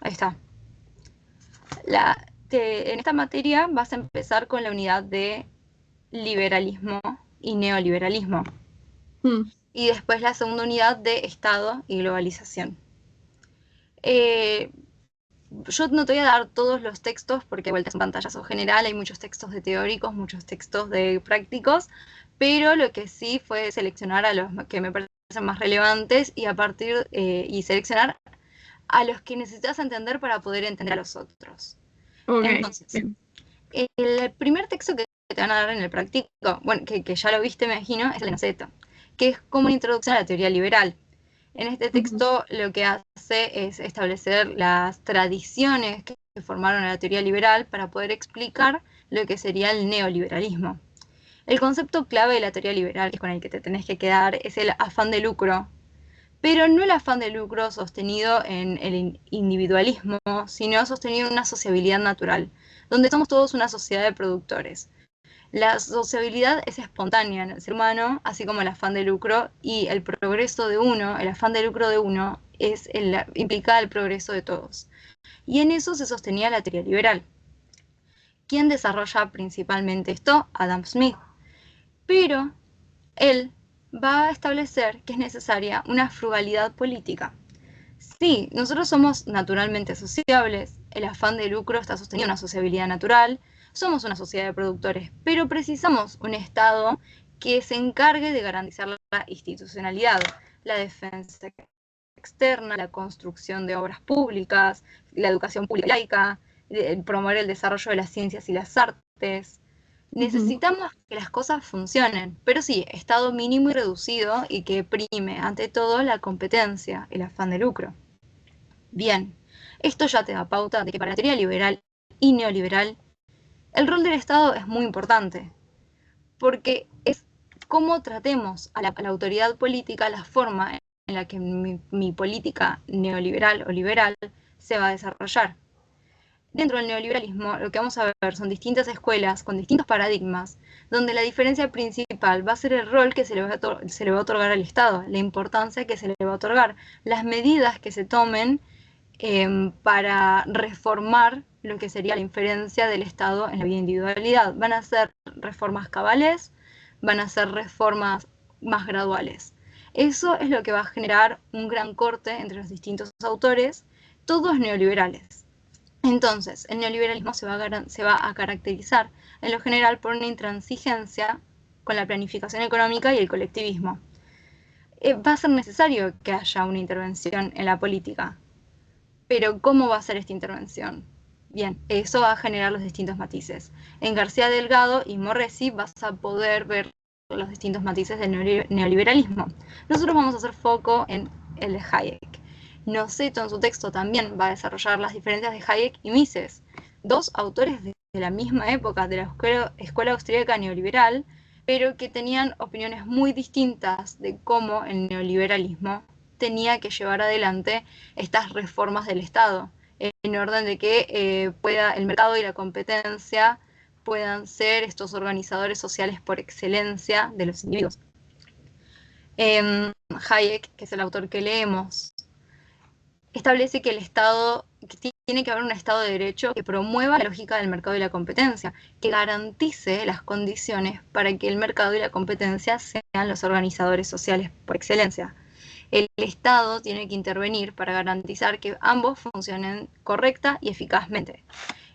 Ahí está. En esta materia vas a empezar con la unidad de liberalismo y neoliberalismo. Mm, Y después la segunda unidad de Estado y globalización. Eh, yo no te voy a dar todos los textos porque vuelta es un pantallazo general, hay muchos textos de teóricos, muchos textos de prácticos, pero lo que sí fue seleccionar a los que me parecen más relevantes y a partir y seleccionar a los que necesitas entender para poder entender a los otros. ok, Entonces, bien. el primer texto que te van a dar en el práctico, bueno, que ya lo viste, me imagino, es el de Noceta, que es como una introducción a la teoría liberal. En este Ujú. texto lo que hace es establecer las tradiciones que formaron a la teoría liberal para poder explicar lo que sería el neoliberalismo. El concepto clave de la teoría liberal, que es con el que te tenés que quedar, es el afán de lucro, pero no el afán de lucro sostenido en el individualismo, sino sostenido en una sociabilidad natural, donde somos todos una sociedad de productores. La sociabilidad es espontánea en el ser humano, así como el afán de lucro y el progreso de uno, el afán de lucro de uno, implica el progreso de todos. Y en eso se sostenía la teoría liberal. ¿Quién desarrolla principalmente esto? Adam Smith. Pero él va a establecer que es necesaria una frugalidad política. Sí, nosotros somos naturalmente sociables, el afán de lucro está sostenido en una sociabilidad natural, somos una sociedad de productores, pero precisamos un Estado que se encargue de garantizar la institucionalidad, la defensa externa, la construcción de obras públicas, la educación pública laica, promover el desarrollo de las ciencias y las artes. Ujú. Necesitamos que las cosas funcionen, pero sí, Estado mínimo y reducido y que prime ante todo la competencia, el afán de lucro. Bien, esto ya te da pauta de que para la teoría liberal y neoliberal el rol del Estado es muy importante, porque es cómo tratemos a la autoridad política, la forma en la que mi política neoliberal o liberal se va a desarrollar. Dentro del neoliberalismo lo que vamos a ver son distintas escuelas con distintos paradigmas, donde la diferencia principal va a ser el rol que se le va a otorgar al Estado, la importancia que se le va a otorgar, las medidas que se tomen para reformar lo que sería la inferencia del Estado en la vida individualidad. Van a ser reformas cabales, van a ser reformas más graduales. Eso es lo que va a generar un gran corte entre los distintos autores, todos neoliberales. Entonces, el neoliberalismo se va a caracterizar en lo general por una intransigencia con la planificación económica y el colectivismo. Va a ser necesario que haya una intervención en la política, pero ¿cómo va a ser esta intervención? Bien, eso va a generar los distintos matices. En García Delgado y Morresi vas a poder ver los distintos matices del neoliberalismo. Nosotros vamos a hacer foco en el de Hayek. Noceto en su texto también va a desarrollar las diferencias de Hayek y Mises, dos autores de la misma época de la escuela austríaca neoliberal, pero que tenían opiniones muy distintas de cómo el neoliberalismo tenía que llevar adelante estas reformas del Estado, en orden de que pueda el mercado y la competencia puedan ser estos organizadores sociales por excelencia de los individuos. Hayek, que es el autor que leemos, establece que el Estado, que tiene que haber un Estado de Derecho que promueva la lógica del mercado y la competencia, que garantice las condiciones para que el mercado y la competencia sean los organizadores sociales por excelencia. El Estado tiene que intervenir para garantizar que ambos funcionen correcta y eficazmente.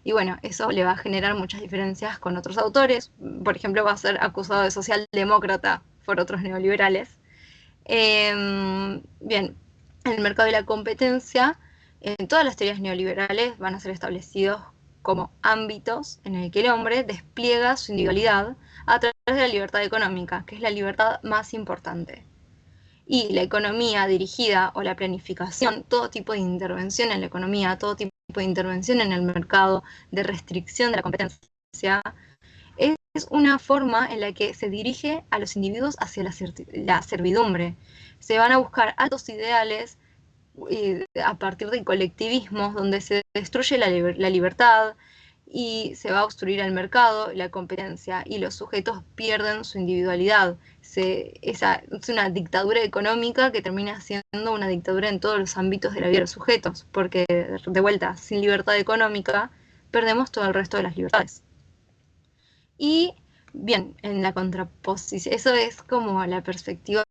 Y bueno, eso le va a generar muchas diferencias con otros autores. Por ejemplo, va a ser acusado de socialdemócrata por otros neoliberales. Bien, el mercado y la competencia, en todas las teorías neoliberales van a ser establecidos como ámbitos en el que el hombre despliega su individualidad a través de la libertad económica, que es la libertad más importante. Y la economía dirigida o la planificación, todo tipo de intervención en la economía, todo tipo de intervención en el mercado, de restricción de la competencia, es una forma en la que se dirige a los individuos hacia la servidumbre. Se van a buscar altos ideales a partir de colectivismos donde se destruye la libertad y se va a obstruir el mercado y la competencia, y los sujetos pierden su individualidad. Es una dictadura económica que termina siendo una dictadura en todos los ámbitos de la vida de los sujetos, porque de vuelta, sin libertad económica, perdemos todo el resto de las libertades. Y bien, en la contraposición, eso es como una perspectiva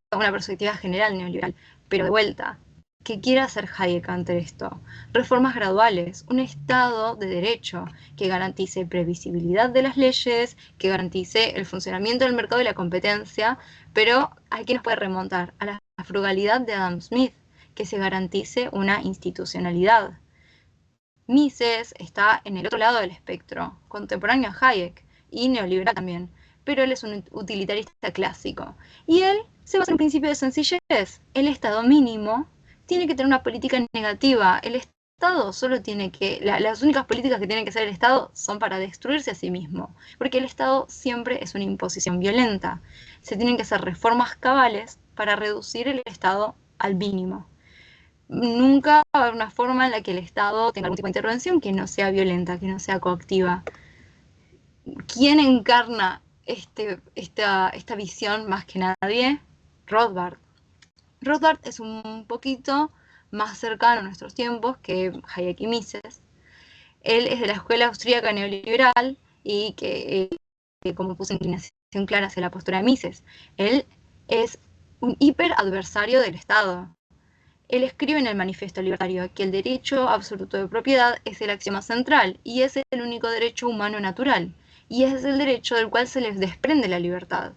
general neoliberal, pero de vuelta, ¿qué quiere hacer Hayek ante esto? Reformas graduales, un Estado de derecho que garantice previsibilidad de las leyes, que garantice el funcionamiento del mercado y la competencia, pero ¿a qué nos puede remontar? A la frugalidad de Adam Smith, que se garantice una institucionalidad. Mises está en el otro lado del espectro, contemporáneo a Hayek y neoliberal también, pero él es un utilitarista clásico. Y él se basa en un principio de sencillez. El Estado mínimo tiene que tener una política negativa. El Estado solo tiene que... las únicas políticas que tiene que hacer el Estado son para destruirse a sí mismo, porque el Estado siempre es una imposición violenta. Se tienen que hacer reformas cabales para reducir el Estado al mínimo. Nunca va a haber una forma en la que el Estado tenga algún tipo de intervención que no sea violenta, que no sea coactiva. ¿Quién encarna esta visión más que nadie? Rothbard. Rothbard es un poquito más cercano a nuestros tiempos que Hayek y Mises. Él es de la escuela austríaca neoliberal y que, como puso inclinación clara hacia la postura de Mises, él es un hiperadversario del Estado. Él escribe en el Manifiesto Libertario que el derecho absoluto de propiedad es el axioma central y es el único derecho humano natural, y es el derecho del cual se les desprende la libertad.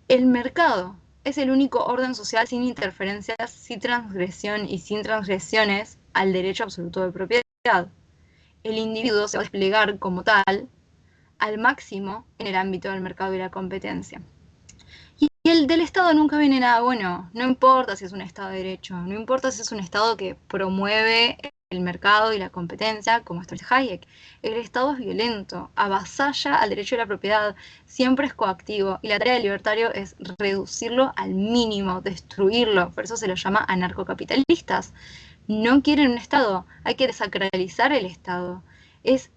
El mercado es el único orden social sin interferencias, sin transgresión y sin transgresiones al derecho absoluto de propiedad. El individuo se va a desplegar como tal al máximo en el ámbito del mercado y la competencia. Y el del Estado nunca viene nada bueno. No importa si es un Estado de derecho, no importa si es un Estado que promueve el mercado y la competencia, como establece Hayek. El Estado es violento, avasalla al derecho de la propiedad, siempre es coactivo, y la tarea del libertario es reducirlo al mínimo, destruirlo. Por eso se lo llama anarcocapitalistas. No quieren un Estado, hay que desacralizar el Estado. Es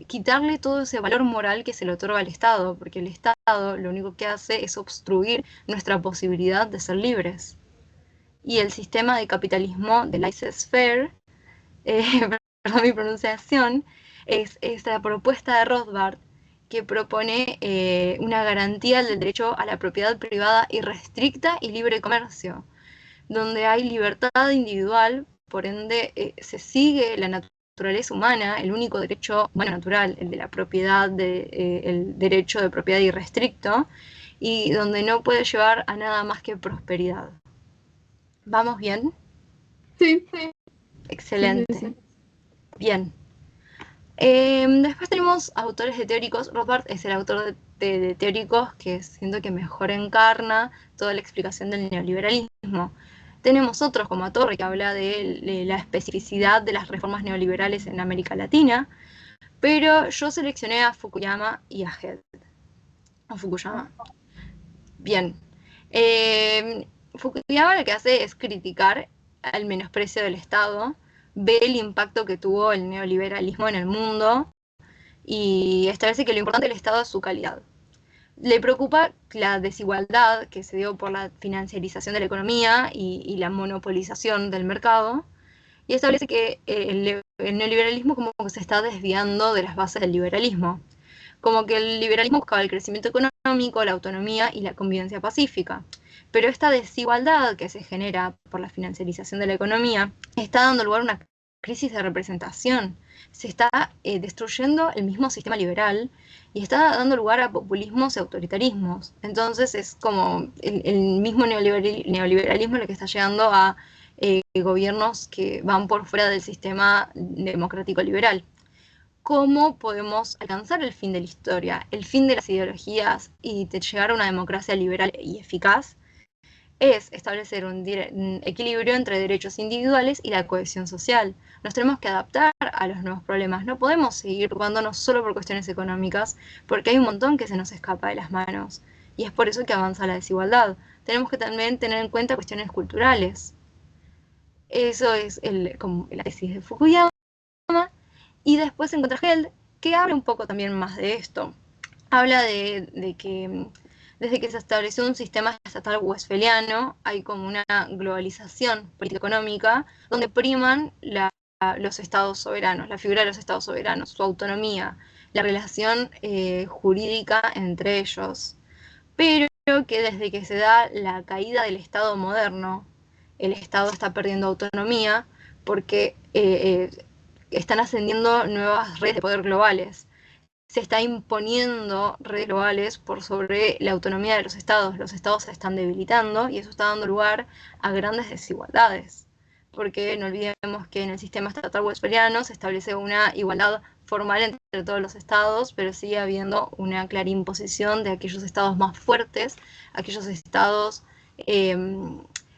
quitarle todo ese valor moral que se le otorga al Estado, porque el Estado lo único que hace es obstruir nuestra posibilidad de ser libres. Y el sistema de capitalismo de laissez-faire, perdón mi pronunciación, es esta propuesta de Rothbard que propone una garantía del derecho a la propiedad privada irrestricta y libre comercio, donde hay libertad individual, por ende se sigue la naturaleza humana, el único derecho humano natural, el de la propiedad, el derecho de propiedad irrestricto, y donde no puede llevar a nada más que prosperidad. ¿Vamos bien? Sí. Excelente. Sí. Bien. Después tenemos autores de teóricos. Rothbard es el autor de teóricos que siento que mejor encarna toda la explicación del neoliberalismo. Tenemos otros como Torre, que habla de la especificidad de las reformas neoliberales en América Latina, pero yo seleccioné a Fukuyama y a Head. A Fukuyama. Bien. Fukuyama lo que hace es criticar el menosprecio del Estado, ve el impacto que tuvo el neoliberalismo en el mundo y establece que lo importante del Estado es su calidad. Le preocupa la desigualdad que se dio por la financiarización de la economía y la monopolización del mercado, y establece que el neoliberalismo como que se está desviando de las bases del liberalismo. Como que el liberalismo buscaba el crecimiento económico, la autonomía y la convivencia pacífica. Pero esta desigualdad que se genera por la financiarización de la economía está dando lugar a una crisis de representación. Se está destruyendo el mismo sistema liberal y está dando lugar a populismos y autoritarismos. Entonces es como el mismo neoliberalismo lo que está llegando a gobiernos que van por fuera del sistema democrático liberal. ¿Cómo podemos alcanzar el fin de la historia, el fin de las ideologías y llegar a una democracia liberal y eficaz? Es establecer un equilibrio entre derechos individuales y la cohesión social. Nos tenemos que adaptar a los nuevos problemas. No podemos seguir preocupándonos solo por cuestiones económicas, porque hay un montón que se nos escapa de las manos. Y es por eso que avanza la desigualdad. Tenemos que también tener en cuenta cuestiones culturales. Eso es como la tesis de Fukuyama. Y después encuentra Held, que habla un poco también más de esto. Habla de que desde que se estableció un sistema estatal westphaliano, hay como una globalización político-económica donde priman los estados soberanos, la figura de los estados soberanos, su autonomía, la relación jurídica entre ellos. Pero que desde que se da la caída del Estado moderno, el Estado está perdiendo autonomía porque están ascendiendo nuevas redes de poder globales. Se está imponiendo redes globales por sobre la autonomía de los estados se están debilitando y eso está dando lugar a grandes desigualdades, porque no olvidemos que en el sistema estatal westphaliano se establece una igualdad formal entre todos los estados, pero sigue habiendo una clara imposición de aquellos estados más fuertes, aquellos estados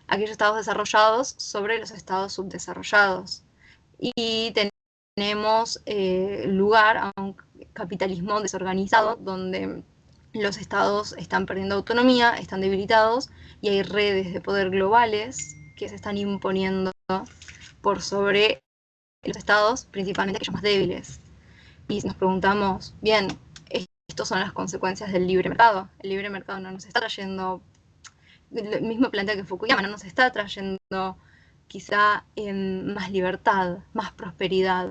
desarrollados sobre los estados subdesarrollados. Y tenemos lugar a un capitalismo desorganizado donde los estados están perdiendo autonomía, están debilitados y hay redes de poder globales que se están imponiendo por sobre los estados, principalmente aquellos más débiles. Y nos preguntamos, bien, estas son las consecuencias del libre mercado. El libre mercado no nos está trayendo, el mismo plantea que Fukuyama, no nos está trayendo quizá más libertad, más prosperidad.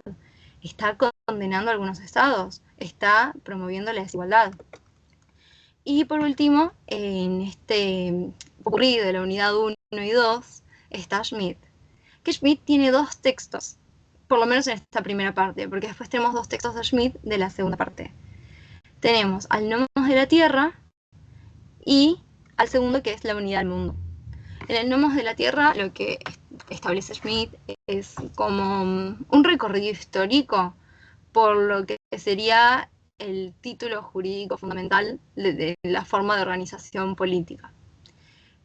Está condenando a algunos estados, está promoviendo la desigualdad. Y por último, en este popurrí de la unidad 1 y 2 está Schmitt, que Schmitt tiene dos textos, por lo menos en esta primera parte, porque después tenemos dos textos de Schmitt de la segunda parte. Tenemos al Nomos de la Tierra y al segundo, que es la unidad del mundo. En el Nomos de la Tierra lo que establece Schmitt es como un recorrido histórico por lo que sería el título jurídico fundamental de la forma de organización política.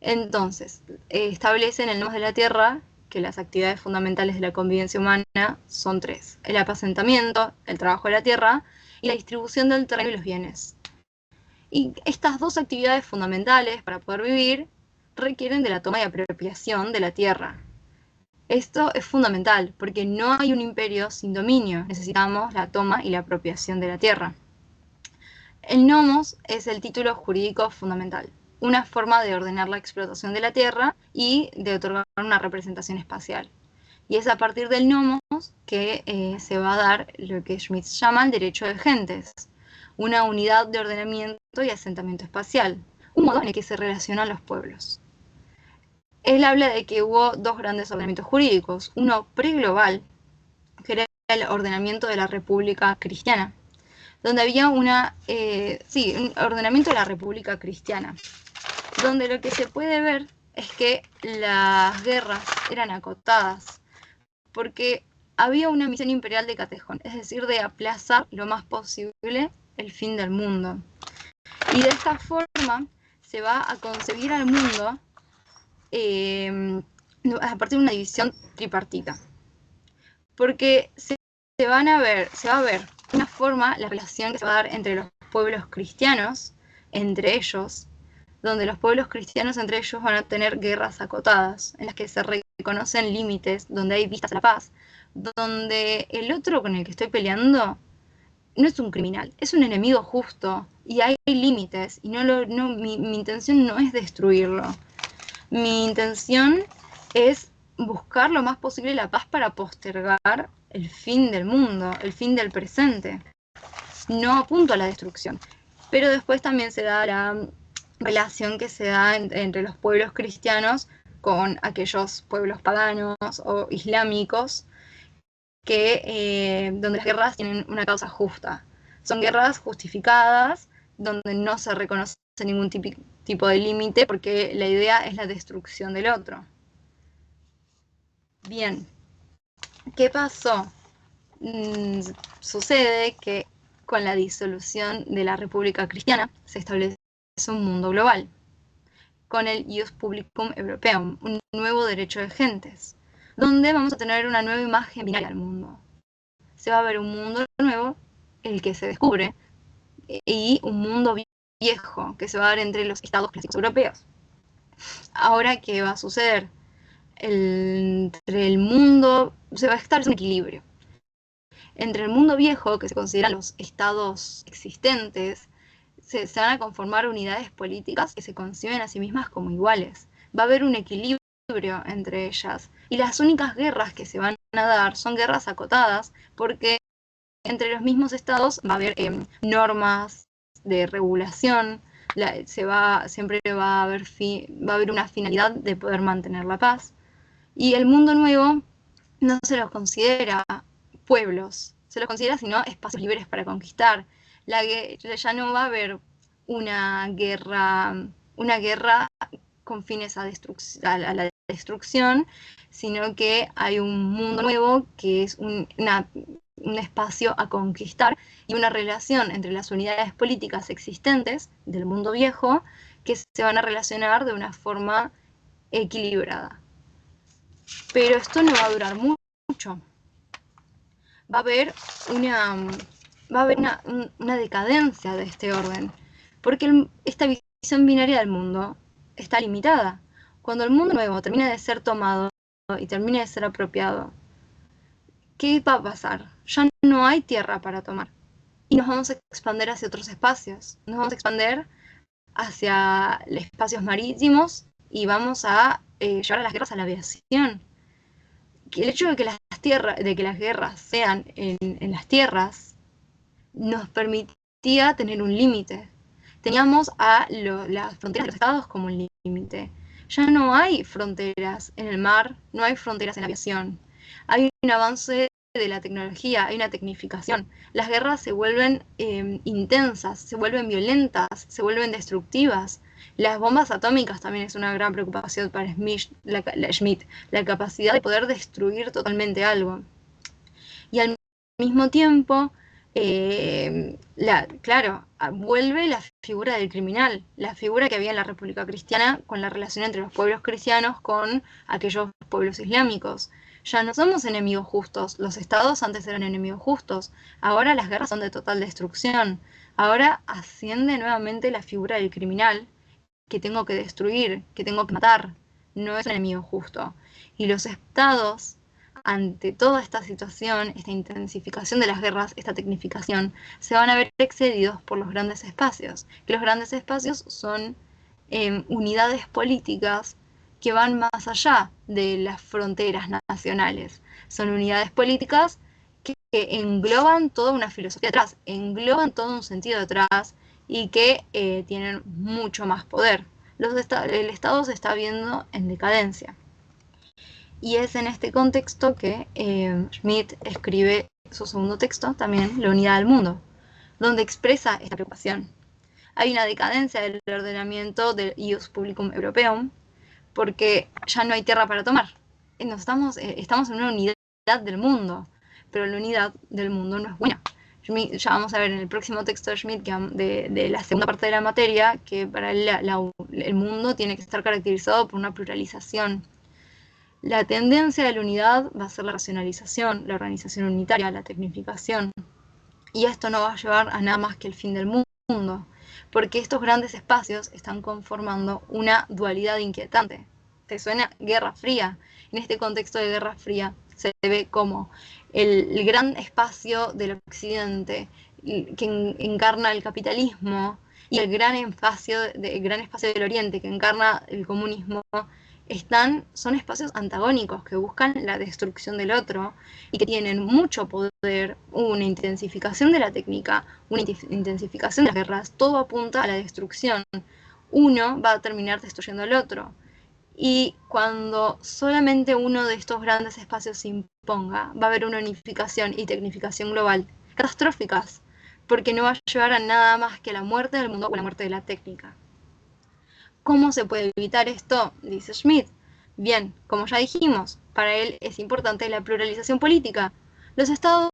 Entonces, establece en el Nomos de la Tierra que las actividades fundamentales de la convivencia humana son tres: el apacentamiento, el trabajo de la tierra y la distribución del terreno y los bienes. Y estas dos actividades fundamentales para poder vivir requieren de la toma y apropiación de la tierra. Esto es fundamental porque no hay un imperio sin dominio, necesitamos la toma y la apropiación de la tierra. El nomos es el título jurídico fundamental, una forma de ordenar la explotación de la tierra y de otorgar una representación espacial. Y es a partir del nomos que se va a dar lo que Schmitt llama el derecho de gentes, una unidad de ordenamiento y asentamiento espacial, un modo en el que se relacionan los pueblos. Él habla de que hubo dos grandes ordenamientos jurídicos, uno preglobal, que era el ordenamiento de la República Cristiana, donde había un ordenamiento de la República Cristiana, donde lo que se puede ver es que las guerras eran acotadas, porque había una misión imperial de Catejón, es decir, de aplazar lo más posible el fin del mundo. Y de esta forma se va a concebir al mundo a partir de una división tripartita. Porque se va a ver de una forma la relación que se va a dar entre los pueblos cristianos, entre ellos, donde los pueblos cristianos entre ellos van a tener guerras acotadas, en las que se reconocen límites, donde hay vistas a la paz, donde el otro con el que estoy peleando no es un criminal, es un enemigo justo, y hay límites, y mi intención no es destruirlo. Mi intención es buscar lo más posible la paz para postergar el fin del mundo, el fin del presente. No apunto a la destrucción. Pero después también se da la relación que se da entre los pueblos cristianos con aquellos pueblos paganos o islámicos donde las guerras tienen una causa justa. Son guerras justificadas, donde no se reconoce ningún tipo de límite, porque la idea es la destrucción del otro. Bien, ¿qué pasó? Sucede que con la disolución de la República Cristiana se establece un mundo global, con el Ius Publicum Europeum, un nuevo derecho de gentes, donde vamos a tener una nueva imagen binaria al mundo. Se va a ver un mundo nuevo, el que se descubre, y un mundo viejo, que se va a dar entre los estados clásicos europeos. Ahora, ¿qué va a suceder? Entre el mundo se va a establecer un equilibrio. Entre el mundo viejo, que se consideran los estados existentes, se van a conformar unidades políticas que se conciben a sí mismas como iguales. Va a haber un equilibrio entre ellas. Y las únicas guerras que se van a dar son guerras acotadas, porque entre los mismos estados va a haber normas de regulación, siempre va a haber una finalidad de poder mantener la paz. Y el mundo nuevo no se los considera pueblos, se los considera sino espacios libres para conquistar. Ya no va a haber una guerra con fines a la destrucción, sino que hay un mundo nuevo que es un espacio a conquistar y una relación entre las unidades políticas existentes del mundo viejo que se van a relacionar de una forma equilibrada. Pero esto no va a durar mucho. Va a haber una decadencia de este orden, porque esta visión binaria del mundo está limitada. Cuando el mundo nuevo termine de ser tomado y termine de ser apropiado, ¿qué va a pasar? Ya no hay tierra para tomar. Y nos vamos a expandir hacia otros espacios. Nos vamos a expandir hacia espacios marítimos y vamos a llevar a las guerras a la aviación. El hecho de que las guerras sean en las tierras nos permitía tener un límite. Teníamos a las fronteras de los estados como un límite. Ya no hay fronteras en el mar, no hay fronteras en la aviación. Hay un avance de la tecnología, hay una tecnificación. Las guerras se vuelven intensas, se vuelven violentas, se vuelven destructivas. Las bombas atómicas también es una gran preocupación para Schmitt, la capacidad de poder destruir totalmente algo. Y al mismo tiempo, vuelve la figura del criminal, la figura que había en la República Cristiana con la relación entre los pueblos cristianos con aquellos pueblos islámicos. Ya no somos enemigos justos, los estados antes eran enemigos justos, ahora las guerras son de total destrucción, ahora asciende nuevamente la figura del criminal que tengo que destruir, que tengo que matar, no es un enemigo justo. Y los estados, ante toda esta situación, esta intensificación de las guerras, esta tecnificación, se van a ver excedidos por los grandes espacios. Que los grandes espacios son unidades políticas que van más allá de las fronteras nacionales. Son unidades políticas que engloban toda una filosofía atrás, engloban todo un sentido atrás y que tienen mucho más poder. El Estado se está viendo en decadencia. Y es en este contexto que Schmitt escribe su segundo texto, también La unidad del mundo, donde expresa esta preocupación. Hay una decadencia del ordenamiento del ius publicum europeum, porque ya no hay tierra para tomar. Estamos en una unidad del mundo, pero la unidad del mundo no es buena. Schmitt, ya vamos a ver en el próximo texto de Schmitt, de la segunda parte de la materia, que para él el mundo tiene que estar caracterizado por una pluralización. La tendencia de la unidad va a ser la racionalización, la organización unitaria, la tecnificación. Y esto no va a llevar a nada más que el fin del mundo, porque estos grandes espacios están conformando una dualidad inquietante. ¿Te suena? Guerra Fría. En este contexto de Guerra Fría se ve como el gran espacio del occidente que encarna el capitalismo y el gran espacio del oriente que encarna el comunismo son espacios antagónicos que buscan la destrucción del otro y que tienen mucho poder, una intensificación de la técnica, una intensificación de las guerras, todo apunta a la destrucción. Uno va a terminar destruyendo al otro. Y cuando solamente uno de estos grandes espacios se imponga, va a haber una unificación y tecnificación global catastróficas, porque no va a llevar a nada más que la muerte del mundo o la muerte de la técnica. ¿Cómo se puede evitar esto? Dice Schmitt. Bien, como ya dijimos, para él es importante la pluralización política. Los estados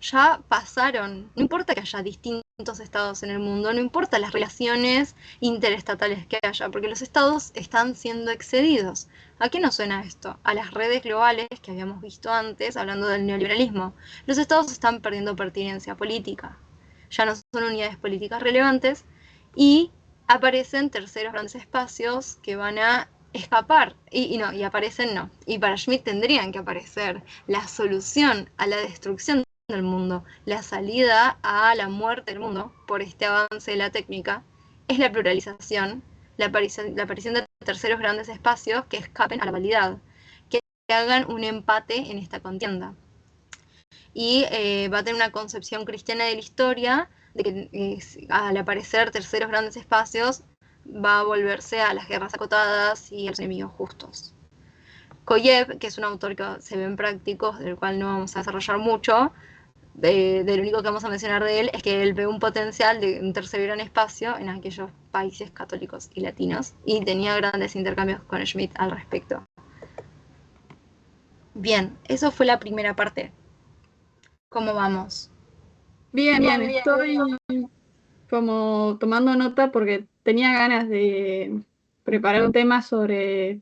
ya pasaron, no importa que haya distintos estados en el mundo, no importa las relaciones interestatales que haya, porque los estados están siendo excedidos. ¿A qué nos suena esto? A las redes globales que habíamos visto antes, hablando del neoliberalismo. Los estados están perdiendo pertinencia política, ya no son unidades políticas relevantes y aparecen terceros grandes espacios que van a escapar, y aparecen no. Y para Schmitt tendrían que aparecer la solución a la destrucción del mundo, la salida a la muerte del mundo por este avance de la técnica, es la pluralización, la aparición de terceros grandes espacios que escapen a la validad, que hagan un empate en esta contienda. Y va a tener una concepción cristiana de la historia, de que al aparecer terceros grandes espacios va a volverse a las guerras acotadas y a los enemigos justos. Koyev, que es un autor que se ven prácticos, del cual no vamos a desarrollar mucho, lo único que vamos a mencionar de él es que él ve un potencial de un tercer gran espacio en aquellos países católicos y latinos, y tenía grandes intercambios con Schmitt al respecto. Bien, eso fue la primera parte. ¿Cómo vamos? Bien, estoy como tomando nota porque tenía ganas de preparar un tema sobre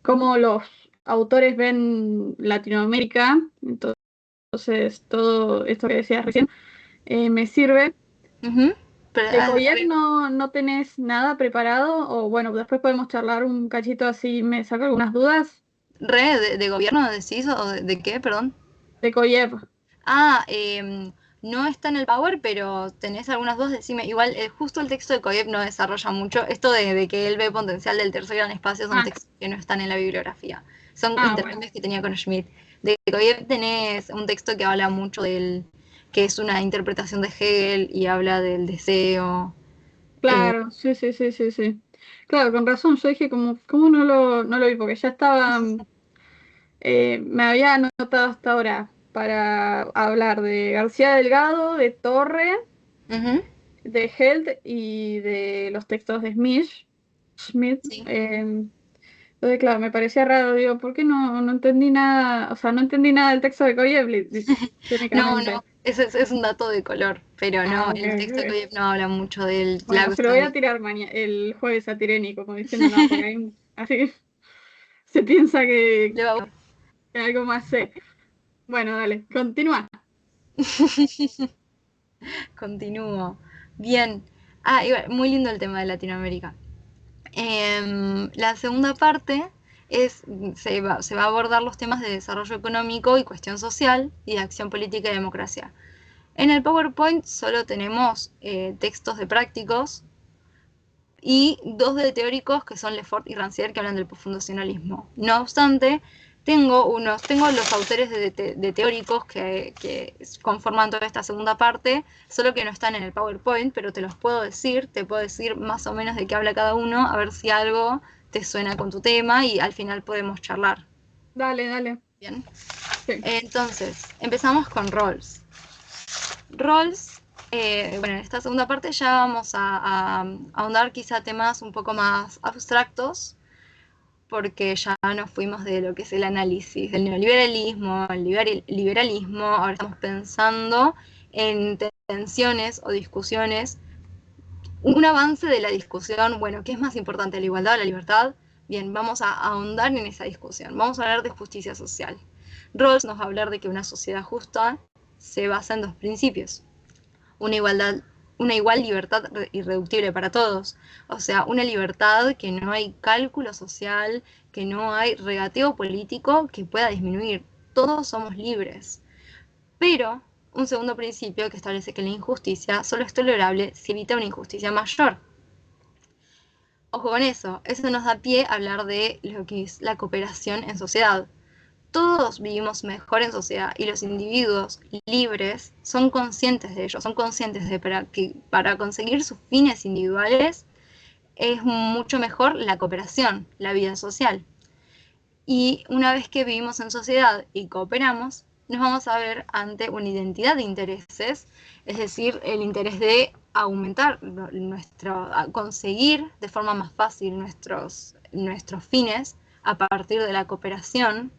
cómo los autores ven Latinoamérica. Entonces, todo esto que decías recién me sirve. ¿De Koyev no tenés nada preparado? O bueno, después podemos charlar un cachito así, me saco algunas dudas. ¿De gobierno decís o de qué, perdón? De Koyev. No está en el Power, pero tenés algunas dudas, decime. Igual, justo el texto de Koyev no desarrolla mucho. Esto de que él ve potencial del tercer gran espacio son textos que no están en la bibliografía. Son intercambios que tenía con Schmitt. De Koyev tenés un texto que habla mucho del que es una interpretación de Hegel y habla del deseo. Claro, sí. Claro, con razón, yo dije ¿cómo no lo vi? Porque ya estaba, me había anotado hasta ahora para hablar de García Delgado, de Torre, de Held y de los textos de Schmitt. Sí. Entonces, claro, me parecía raro, digo, ¿por qué no entendí nada? O sea, no entendí nada del texto de Koyev, técnicamente. No, es un dato de color, pero no, Okay, el texto de Koyev no habla mucho del... Bueno, se lo voy a tirar el jueves a Tireni, como diciendo, no, porque así se piensa que algo más sé. Bueno, dale, continúa. Continúo. Bien. Igual, muy lindo el tema de Latinoamérica. La segunda parte se va a abordar los temas de desarrollo económico y cuestión social y de acción política y democracia. En el PowerPoint solo tenemos textos de prácticos y 2 de teóricos que son Lefort y Rancière, que hablan del postfundacionalismo. No obstante, tengo los autores de teóricos que conforman toda esta segunda parte, solo que no están en el PowerPoint, pero te los puedo decir, te puedo decir más o menos de qué habla cada uno, a ver si algo te suena con tu tema y al final podemos charlar. Dale. Bien. Sí. Entonces, empezamos con Rawls. Rawls, bueno, en esta segunda parte ya vamos a ahondar quizá temas un poco más abstractos, porque ya nos fuimos de lo que es el análisis del neoliberalismo, el liberalismo, ahora estamos pensando en tensiones o discusiones, un avance de la discusión, bueno, ¿qué es más importante, la igualdad o la libertad? Bien, vamos a ahondar en esa discusión, vamos a hablar de justicia social. Rawls nos va a hablar de que una sociedad justa se basa en 2 principios. Una igual libertad irreductible para todos. O sea, una libertad que no hay cálculo social, que no hay regateo político que pueda disminuir. Todos somos libres. Pero un segundo principio que establece que la injusticia solo es tolerable si evita una injusticia mayor. Ojo con eso nos da pie a hablar de lo que es la cooperación en sociedad. Todos vivimos mejor en sociedad y los individuos libres son conscientes de ello, son conscientes de que para conseguir sus fines individuales es mucho mejor la cooperación, la vida social. Y una vez que vivimos en sociedad y cooperamos, nos vamos a ver ante una identidad de intereses, es decir, el interés de aumentar conseguir de forma más fácil nuestros fines a partir de la cooperación,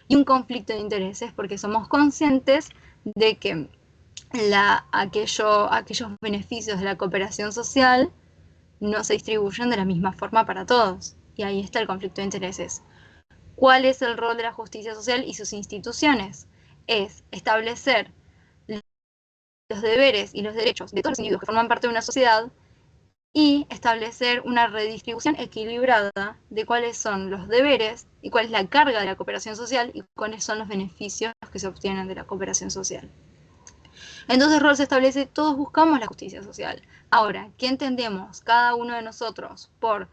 y un conflicto de intereses porque somos conscientes de que aquellos beneficios de la cooperación social no se distribuyen de la misma forma para todos. Y ahí está el conflicto de intereses. ¿Cuál es el rol de la justicia social y sus instituciones? Es establecer los deberes y los derechos de todos los individuos que forman parte de una sociedad y establecer una redistribución equilibrada de cuáles son los deberes y cuál es la carga de la cooperación social y cuáles son los beneficios que se obtienen de la cooperación social. Entonces Rawls establece, todos buscamos la justicia social. Ahora, ¿qué entendemos cada uno de nosotros por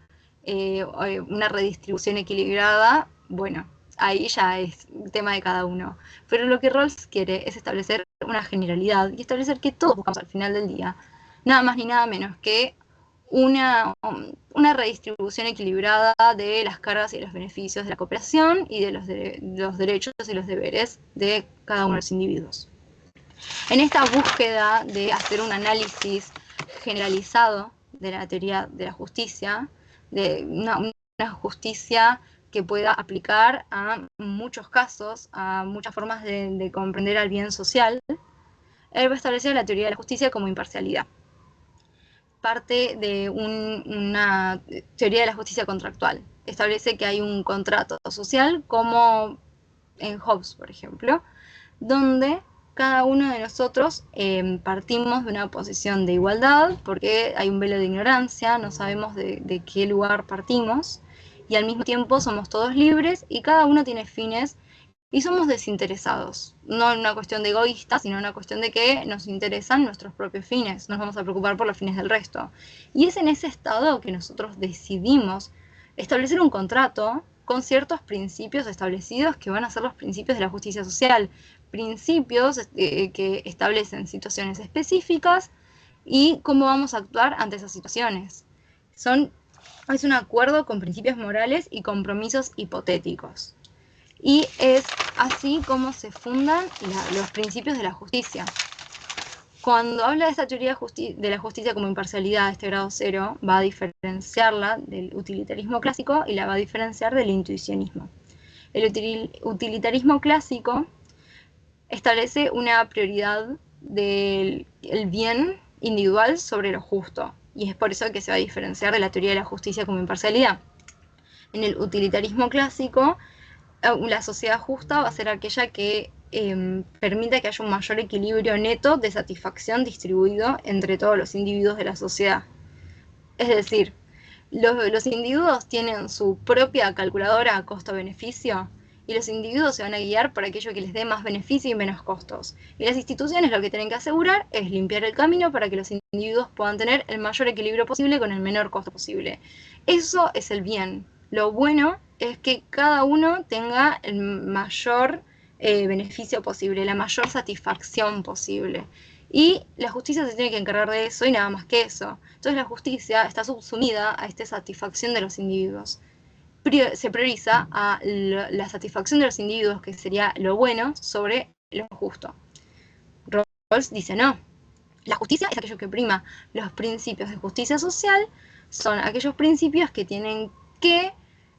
una redistribución equilibrada? Bueno, ahí ya es tema de cada uno. Pero lo que Rawls quiere es establecer una generalidad y establecer que todos buscamos al final del día nada más ni nada menos que una redistribución equilibrada de las cargas y los beneficios de la cooperación y de los derechos y los deberes de cada uno de los individuos. En esta búsqueda de hacer un análisis generalizado de la teoría de la justicia, de una justicia que pueda aplicar a muchos casos, a muchas formas de comprender al bien social, él va a establecer la teoría de la justicia como imparcialidad. Parte de una teoría de la justicia contractual. Establece que hay un contrato social, como en Hobbes, por ejemplo, donde cada uno de nosotros partimos de una posición de igualdad, porque hay un velo de ignorancia, no sabemos de qué lugar partimos, y al mismo tiempo somos todos libres y cada uno tiene fines y somos desinteresados, no en una cuestión de egoísta, sino en una cuestión de que nos interesan nuestros propios fines, nos vamos a preocupar por los fines del resto. Y es en ese estado que nosotros decidimos establecer un contrato con ciertos principios establecidos que van a ser los principios de la justicia social, principios que establecen situaciones específicas y cómo vamos a actuar ante esas situaciones. Es un acuerdo con principios morales y compromisos hipotéticos. Y es así como se fundan los principios de la justicia. Cuando habla de esta teoría de la justicia como imparcialidad de este grado cero, va a diferenciarla del utilitarismo clásico y la va a diferenciar del intuicionismo. El utilitarismo clásico establece una prioridad del bien individual sobre lo justo, y es por eso que se va a diferenciar de la teoría de la justicia como imparcialidad. En el utilitarismo clásico, la sociedad justa va a ser aquella que permita que haya un mayor equilibrio neto de satisfacción distribuido entre todos los individuos de la sociedad. Es decir, los individuos tienen su propia calculadora a costo-beneficio y los individuos se van a guiar por aquello que les dé más beneficio y menos costos. Y las instituciones lo que tienen que asegurar es limpiar el camino para que los individuos puedan tener el mayor equilibrio posible con el menor costo posible. Eso es el bien. Lo bueno es que cada uno tenga el mayor beneficio posible, la mayor satisfacción posible. Y la justicia se tiene que encargar de eso y nada más que eso. Entonces la justicia está subsumida a esta satisfacción de los individuos. Se prioriza a la satisfacción de los individuos, que sería lo bueno, sobre lo justo. Rawls dice no. La justicia es aquello que prima. Los principios de justicia social son aquellos principios que tienen que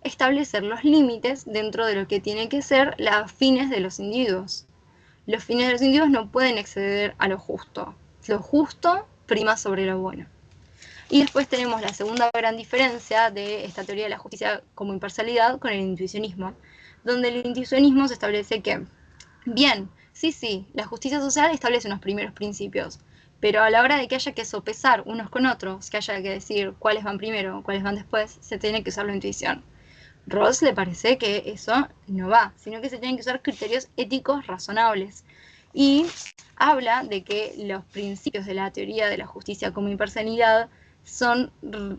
establecer los límites dentro de lo que tienen que ser los fines de los individuos. Los fines de los individuos no pueden exceder a lo justo. Lo justo prima sobre lo bueno. Y después tenemos la segunda gran diferencia de esta teoría de la justicia como imparcialidad con el intuicionismo, donde el intuicionismo se establece que, bien, sí, la justicia social establece unos primeros principios, pero a la hora de que haya que sopesar unos con otros, que haya que decir cuáles van primero, cuáles van después, se tiene que usar la intuición. Rawls le parece que eso no va, sino que se tienen que usar criterios éticos razonables. Y habla de que los principios de la teoría de la justicia como imparcialidad son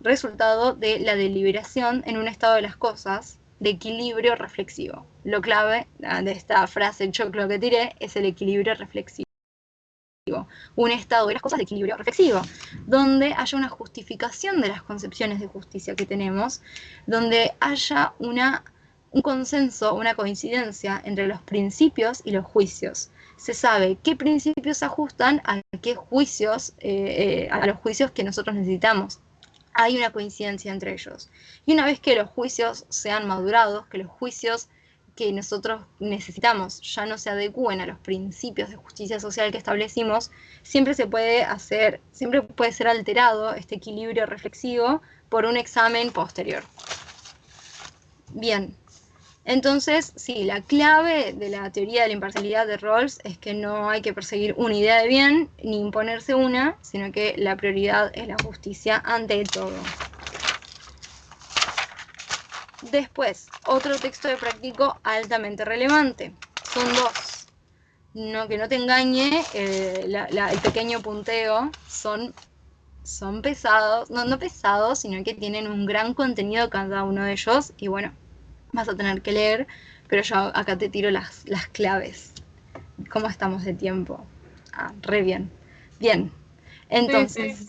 resultado de la deliberación en un estado de las cosas de equilibrio reflexivo. Lo clave de esta frase choclo que tiré es el equilibrio reflexivo. Un estado de las cosas de equilibrio reflexivo, donde haya una justificación de las concepciones de justicia que tenemos, donde haya un consenso, una coincidencia entre los principios y los juicios. Se sabe qué principios se ajustan a qué juicios, a los juicios que nosotros necesitamos. Hay una coincidencia entre ellos. Y una vez que los juicios sean madurados, que los juicios que nosotros necesitamos ya no se adecúen a los principios de justicia social que establecimos, siempre puede ser alterado este equilibrio reflexivo por un examen posterior. Bien, entonces, sí, la clave de la teoría de la imparcialidad de Rawls es que no hay que perseguir una idea de bien ni imponerse una, sino que la prioridad es la justicia ante todo. Después, otro texto de práctico altamente relevante. Son dos. que no te engañe, el pequeño punteo son pesados, no pesados, sino que tienen un gran contenido cada uno de ellos, y bueno, vas a tener que leer, pero yo acá te tiro las claves. ¿Cómo estamos de tiempo? Re bien. Bien, entonces,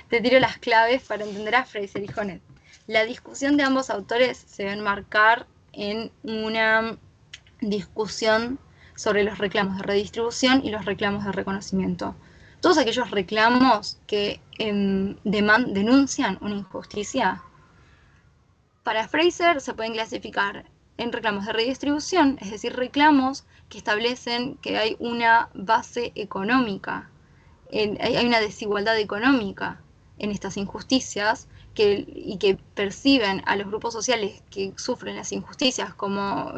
te tiro las claves para entender a Fraser y Honneth. La discusión de ambos autores se va a enmarcar en una discusión sobre los reclamos de redistribución y los reclamos de reconocimiento. Todos aquellos reclamos que denuncian una injusticia, para Fraser se pueden clasificar en reclamos de redistribución, es decir, reclamos que establecen que hay una base económica, hay una desigualdad económica en estas injusticias, y que perciben a los grupos sociales que sufren las injusticias como,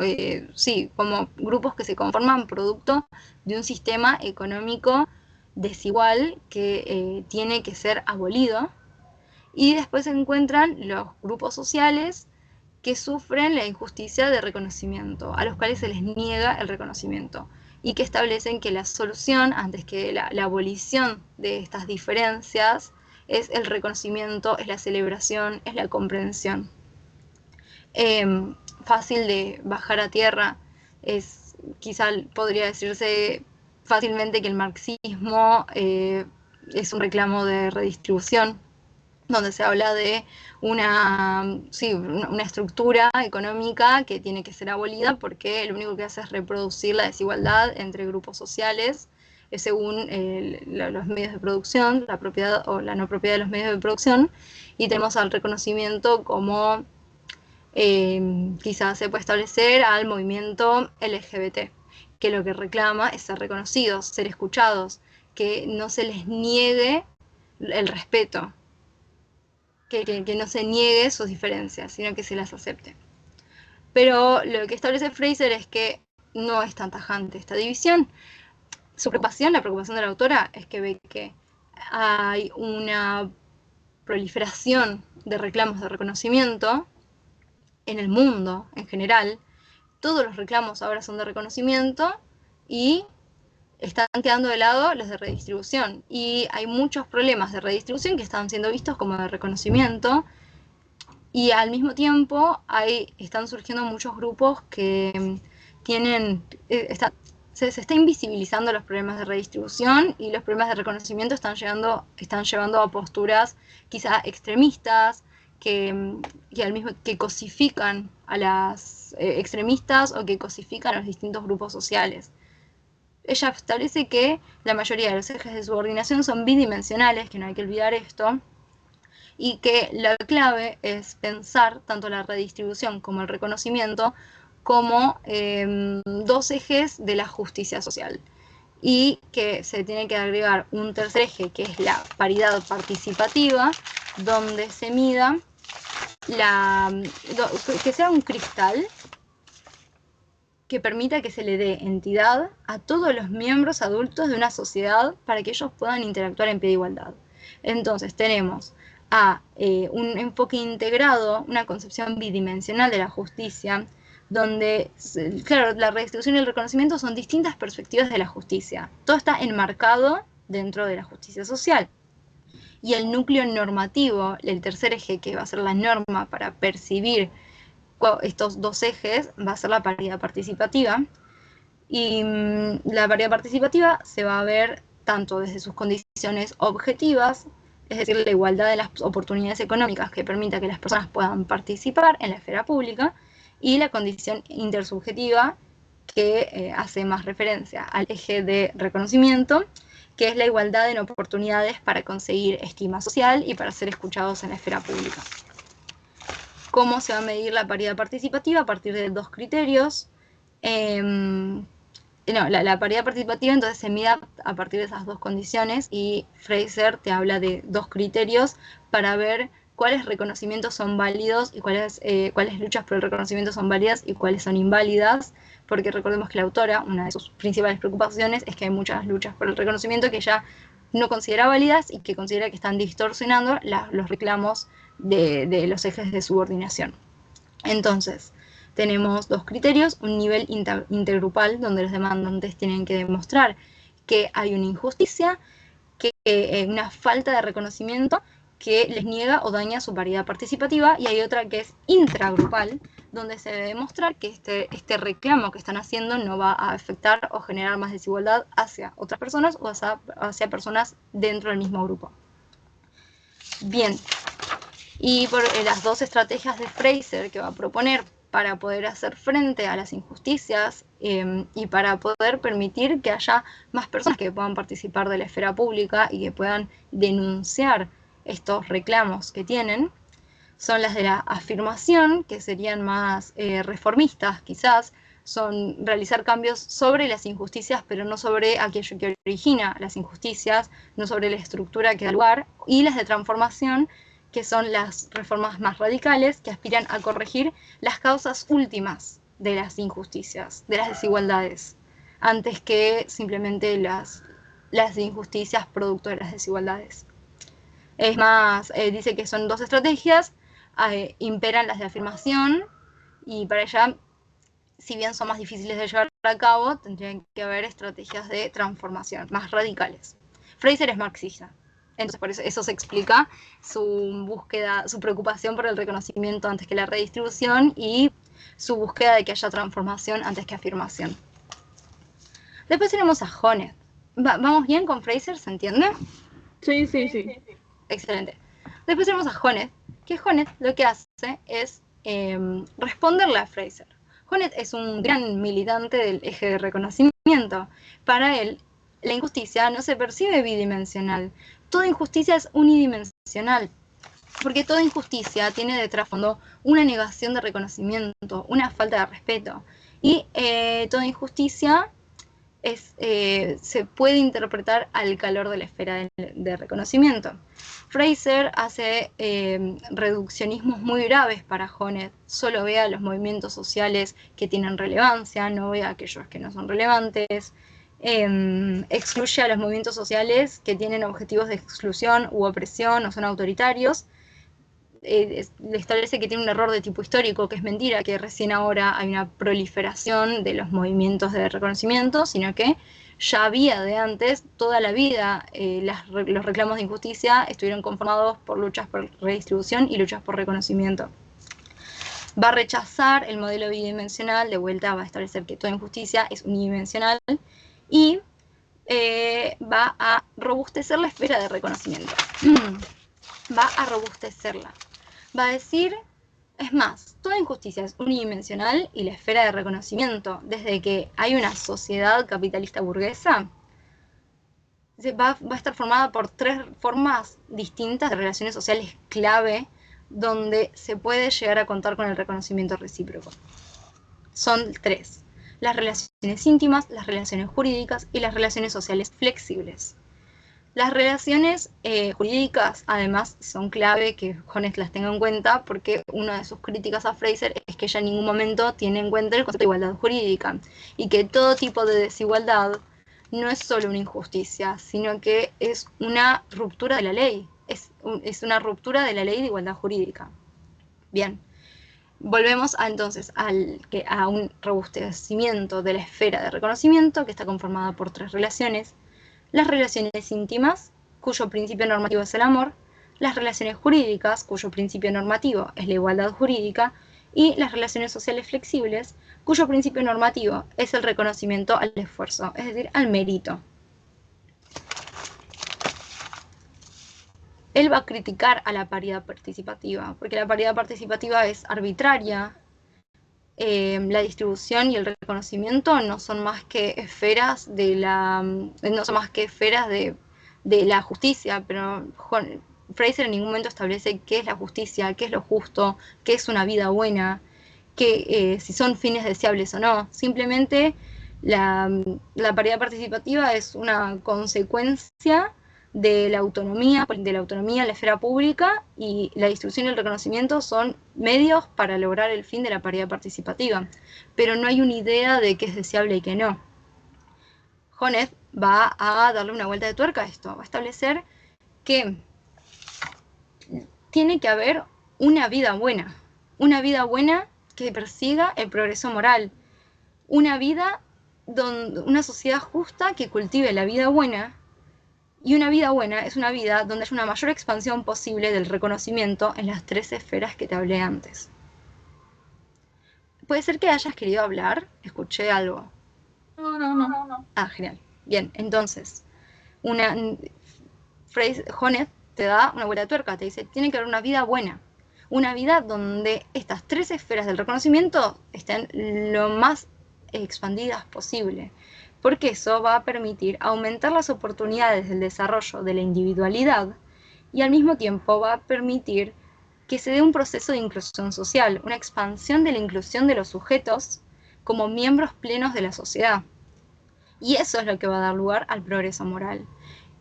como grupos que se conforman producto de un sistema económico desigual que tiene que ser abolido. Y después se encuentran los grupos sociales que sufren la injusticia de reconocimiento, a los cuales se les niega el reconocimiento, y que establecen que la solución, antes que la abolición de estas diferencias, es el reconocimiento, es la celebración, es la comprensión. Fácil de bajar a tierra, quizá podría decirse fácilmente que el marxismo es un reclamo de redistribución, donde se habla de una estructura económica que tiene que ser abolida porque lo único que hace es reproducir la desigualdad entre grupos sociales según los medios de producción, la propiedad o la no propiedad de los medios de producción, y tenemos al reconocimiento como quizás se puede establecer al movimiento LGBT, que lo que reclama es ser reconocidos, ser escuchados, que no se les niegue el respeto, que no se niegue sus diferencias, sino que se las acepte. Pero lo que establece Fraser es que no es tan tajante esta división. La preocupación de la autora es que ve que hay una proliferación de reclamos de reconocimiento en el mundo en general. Todos los reclamos ahora son de reconocimiento y están quedando de lado los de redistribución. Y hay muchos problemas de redistribución que están siendo vistos como de reconocimiento. Y al mismo tiempo están surgiendo muchos grupos que tienen... se está invisibilizando los problemas de redistribución, y los problemas de reconocimiento están llevando a posturas quizá extremistas que cosifican a las extremistas o que cosifican a los distintos grupos sociales. Ella establece que la mayoría de los ejes de subordinación son bidimensionales, que no hay que olvidar esto, y que la clave es pensar tanto la redistribución como el reconocimiento como dos ejes de la justicia social, y que se tiene que agregar un tercer eje, que es la paridad participativa, donde se mida que sea un cristal que permita que se le dé entidad a todos los miembros adultos de una sociedad para que ellos puedan interactuar en pie de igualdad. Entonces tenemos un enfoque integrado, una concepción bidimensional de la justicia, donde, claro, la redistribución y el reconocimiento son distintas perspectivas de la justicia. Todo está enmarcado dentro de la justicia social. Y el núcleo normativo, el tercer eje, que va a ser la norma para percibir estos dos ejes, va a ser la paridad participativa. Y la paridad participativa se va a ver tanto desde sus condiciones objetivas, es decir, la igualdad de las oportunidades económicas que permita que las personas puedan participar en la esfera pública, y la condición intersubjetiva, que hace más referencia al eje de reconocimiento, que es la igualdad en oportunidades para conseguir estima social y para ser escuchados en la esfera pública. ¿Cómo se va a medir la paridad participativa? A partir de dos criterios. La paridad participativa entonces se mide a partir de esas dos condiciones, y Fraser te habla de dos criterios para ver cuáles reconocimientos son válidos y cuáles luchas por el reconocimiento son válidas y cuáles son inválidas, porque recordemos que la autora, una de sus principales preocupaciones es que hay muchas luchas por el reconocimiento que ella no considera válidas y que considera que están distorsionando los reclamos de los ejes de subordinación. Entonces, Tenemos dos criterios, un nivel intergrupal, donde los demandantes tienen que demostrar que hay una injusticia, que una falta de reconocimiento que les niega o daña su paridad participativa, y hay otra que es intragrupal, donde se debe demostrar que este reclamo que están haciendo no va a afectar o generar más desigualdad hacia otras personas o hacia personas dentro del mismo grupo. Bien, y por las dos estrategias de Fraser que va a proponer para poder hacer frente a las injusticias y para poder permitir que haya más personas que puedan participar de la esfera pública y que puedan denunciar estos reclamos que tienen, son las de la afirmación, que serían más reformistas quizás, son realizar cambios sobre las injusticias, pero no sobre aquello que origina las injusticias, no sobre la estructura que da lugar, y las de transformación, que son las reformas más radicales, que aspiran a corregir las causas últimas de las injusticias, de las desigualdades, antes que simplemente las injusticias producto de las desigualdades. Es más, dice que son dos estrategias, imperan las de afirmación, y para ella, si bien son más difíciles de llevar a cabo, tendrían que haber estrategias de transformación más radicales. Fraser es marxista, entonces por eso se explica su búsqueda, su preocupación por el reconocimiento antes que la redistribución y su búsqueda de que haya transformación antes que afirmación. Después tenemos a Honneth. ¿Vamos bien con Fraser? ¿Se entiende? Sí. Excelente. Después tenemos a Honneth, que Honneth lo que hace es responderle a Fraser. Honneth es un gran militante del eje de reconocimiento. Para él, la injusticia no se percibe bidimensional. Toda injusticia es unidimensional, porque toda injusticia tiene de trasfondo una negación de reconocimiento, una falta de respeto. Y toda injusticia se puede interpretar al calor de la esfera de reconocimiento. Fraser hace reduccionismos muy graves para Honneth. Solo ve a los movimientos sociales que tienen relevancia, no ve a aquellos que no son relevantes. Excluye a los movimientos sociales que tienen objetivos de exclusión u opresión o son autoritarios. Le establece que tiene un error de tipo histórico, que es mentira, que recién ahora hay una proliferación de los movimientos de reconocimiento, sino que ya había de antes, toda la vida, los reclamos de injusticia estuvieron conformados por luchas por redistribución y luchas por reconocimiento. Va a rechazar el modelo bidimensional, de vuelta va a establecer que toda injusticia es unidimensional, y va a robustecer la esfera de reconocimiento. Va a robustecerla. Va a decir, es más, toda injusticia es unidimensional y la esfera de reconocimiento, desde que hay una sociedad capitalista burguesa, va a estar formada por tres formas distintas de relaciones sociales clave, donde se puede llegar a contar con el reconocimiento recíproco. Son tres: las relaciones íntimas, las relaciones jurídicas y las relaciones sociales flexibles. Las relaciones jurídicas, además, son clave que Honneth las tenga en cuenta, porque una de sus críticas a Fraser es que ella en ningún momento tiene en cuenta el concepto de igualdad jurídica, y que todo tipo de desigualdad no es solo una injusticia, sino que es una ruptura de la ley, es una ruptura de la ley de igualdad jurídica. Bien, volvemos entonces a un robustecimiento de la esfera de reconocimiento, que está conformada por tres relaciones: las relaciones íntimas, cuyo principio normativo es el amor; las relaciones jurídicas, cuyo principio normativo es la igualdad jurídica; y las relaciones sociales flexibles, cuyo principio normativo es el reconocimiento al esfuerzo, es decir, al mérito. Él va a criticar a la paridad participativa, porque la paridad participativa es arbitraria. La distribución y el reconocimiento no son más que esferas de la justicia, pero Fraser en ningún momento establece qué es la justicia, qué es lo justo, qué es una vida buena, si son fines deseables o no. Simplemente la paridad participativa es una consecuencia de la autonomía en la esfera pública, y la distribución y el reconocimiento son medios para lograr el fin de la paridad participativa, pero no hay una idea de qué es deseable y qué no. Honneth va a darle una vuelta de tuerca a esto, va a establecer que tiene que haber una vida buena que persiga el progreso moral. Una sociedad justa que cultive la vida buena. Y una vida buena es una vida donde haya una mayor expansión posible del reconocimiento en las 3 esferas que te hablé antes. ¿Puede ser que hayas querido hablar? Escuché algo. No. Ah, genial. Bien, entonces, Honneth te da una vuelta de tuerca, te dice, tiene que haber una vida buena. Una vida donde estas 3 esferas del reconocimiento estén lo más expandidas posible. Porque eso va a permitir aumentar las oportunidades del desarrollo de la individualidad y al mismo tiempo va a permitir que se dé un proceso de inclusión social, una expansión de la inclusión de los sujetos como miembros plenos de la sociedad. Y eso es lo que va a dar lugar al progreso moral.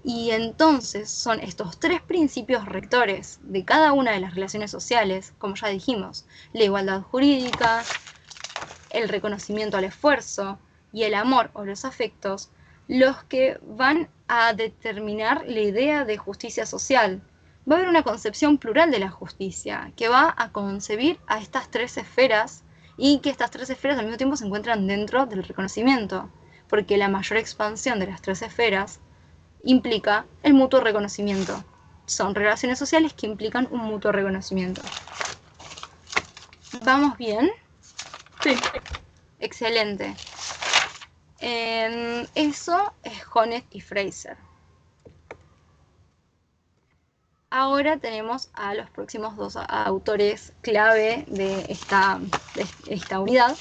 Y entonces son estos 3 principios rectores de cada una de las relaciones sociales, como ya dijimos, la igualdad jurídica, el reconocimiento al esfuerzo y el amor o los afectos, los que van a determinar la idea de justicia social. Va a haber una concepción plural de la justicia que va a concebir a estas 3 esferas y que estas 3 esferas al mismo tiempo se encuentran dentro del reconocimiento, porque la mayor expansión de las 3 esferas implica el mutuo reconocimiento. Son relaciones sociales que implican un mutuo reconocimiento. ¿Vamos bien? Sí. Excelente. Eso es Honneth y Fraser. Ahora tenemos a los próximos 2 autores clave de esta unidad,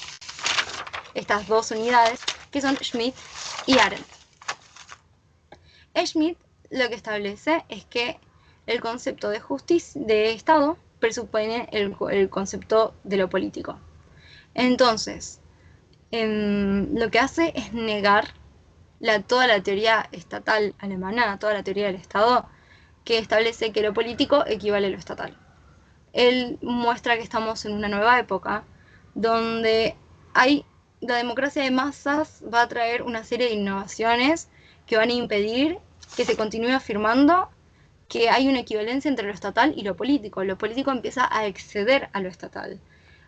estas 2 unidades, que son Schmitt y Arendt. Schmitt lo que establece es que el concepto de justicia, de Estado, presupone el concepto de lo político. Entonces, lo que hace es negar toda la teoría estatal alemana, toda la teoría del Estado, que establece que lo político equivale a lo estatal. Él muestra que estamos en una nueva época donde la democracia de masas va a traer una serie de innovaciones que van a impedir que se continúe afirmando que hay una equivalencia entre lo estatal y lo político. Lo político empieza a exceder a lo estatal.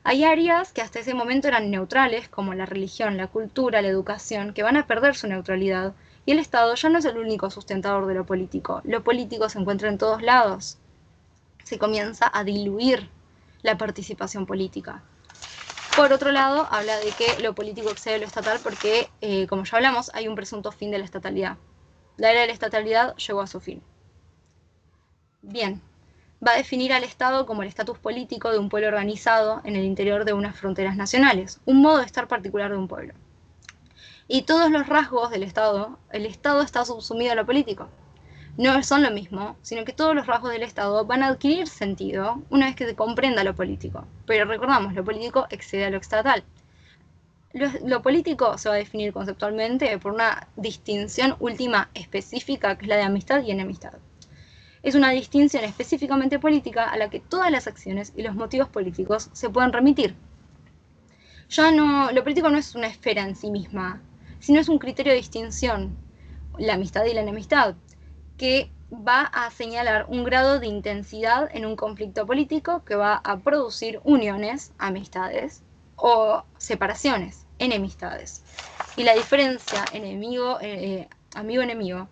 Hay áreas que hasta ese momento eran neutrales, como la religión, la cultura, la educación, que van a perder su neutralidad. Y el Estado ya no es el único sustentador de lo político. Lo político se encuentra en todos lados. Se comienza a diluir la participación política. Por otro lado, habla de que lo político excede lo estatal porque, como ya hablamos, hay un presunto fin de la estatalidad. La era de la estatalidad llegó a su fin. Bien, va a definir al Estado como el estatus político de un pueblo organizado en el interior de unas fronteras nacionales, un modo de estar particular de un pueblo. Y todos los rasgos del Estado, el Estado está subsumido a lo político. No son lo mismo, sino que todos los rasgos del Estado van a adquirir sentido una vez que se comprenda lo político. Pero recordamos, lo político excede a lo estatal. Lo político se va a definir conceptualmente por una distinción última específica, que es la de amistad y enemistad. Es una distinción específicamente política a la que todas las acciones y los motivos políticos se pueden remitir. Lo político no es una esfera en sí misma, sino es un criterio de distinción, la amistad y la enemistad, que va a señalar un grado de intensidad en un conflicto político que va a producir uniones, amistades, o separaciones, enemistades. Y la diferencia amigo-enemigo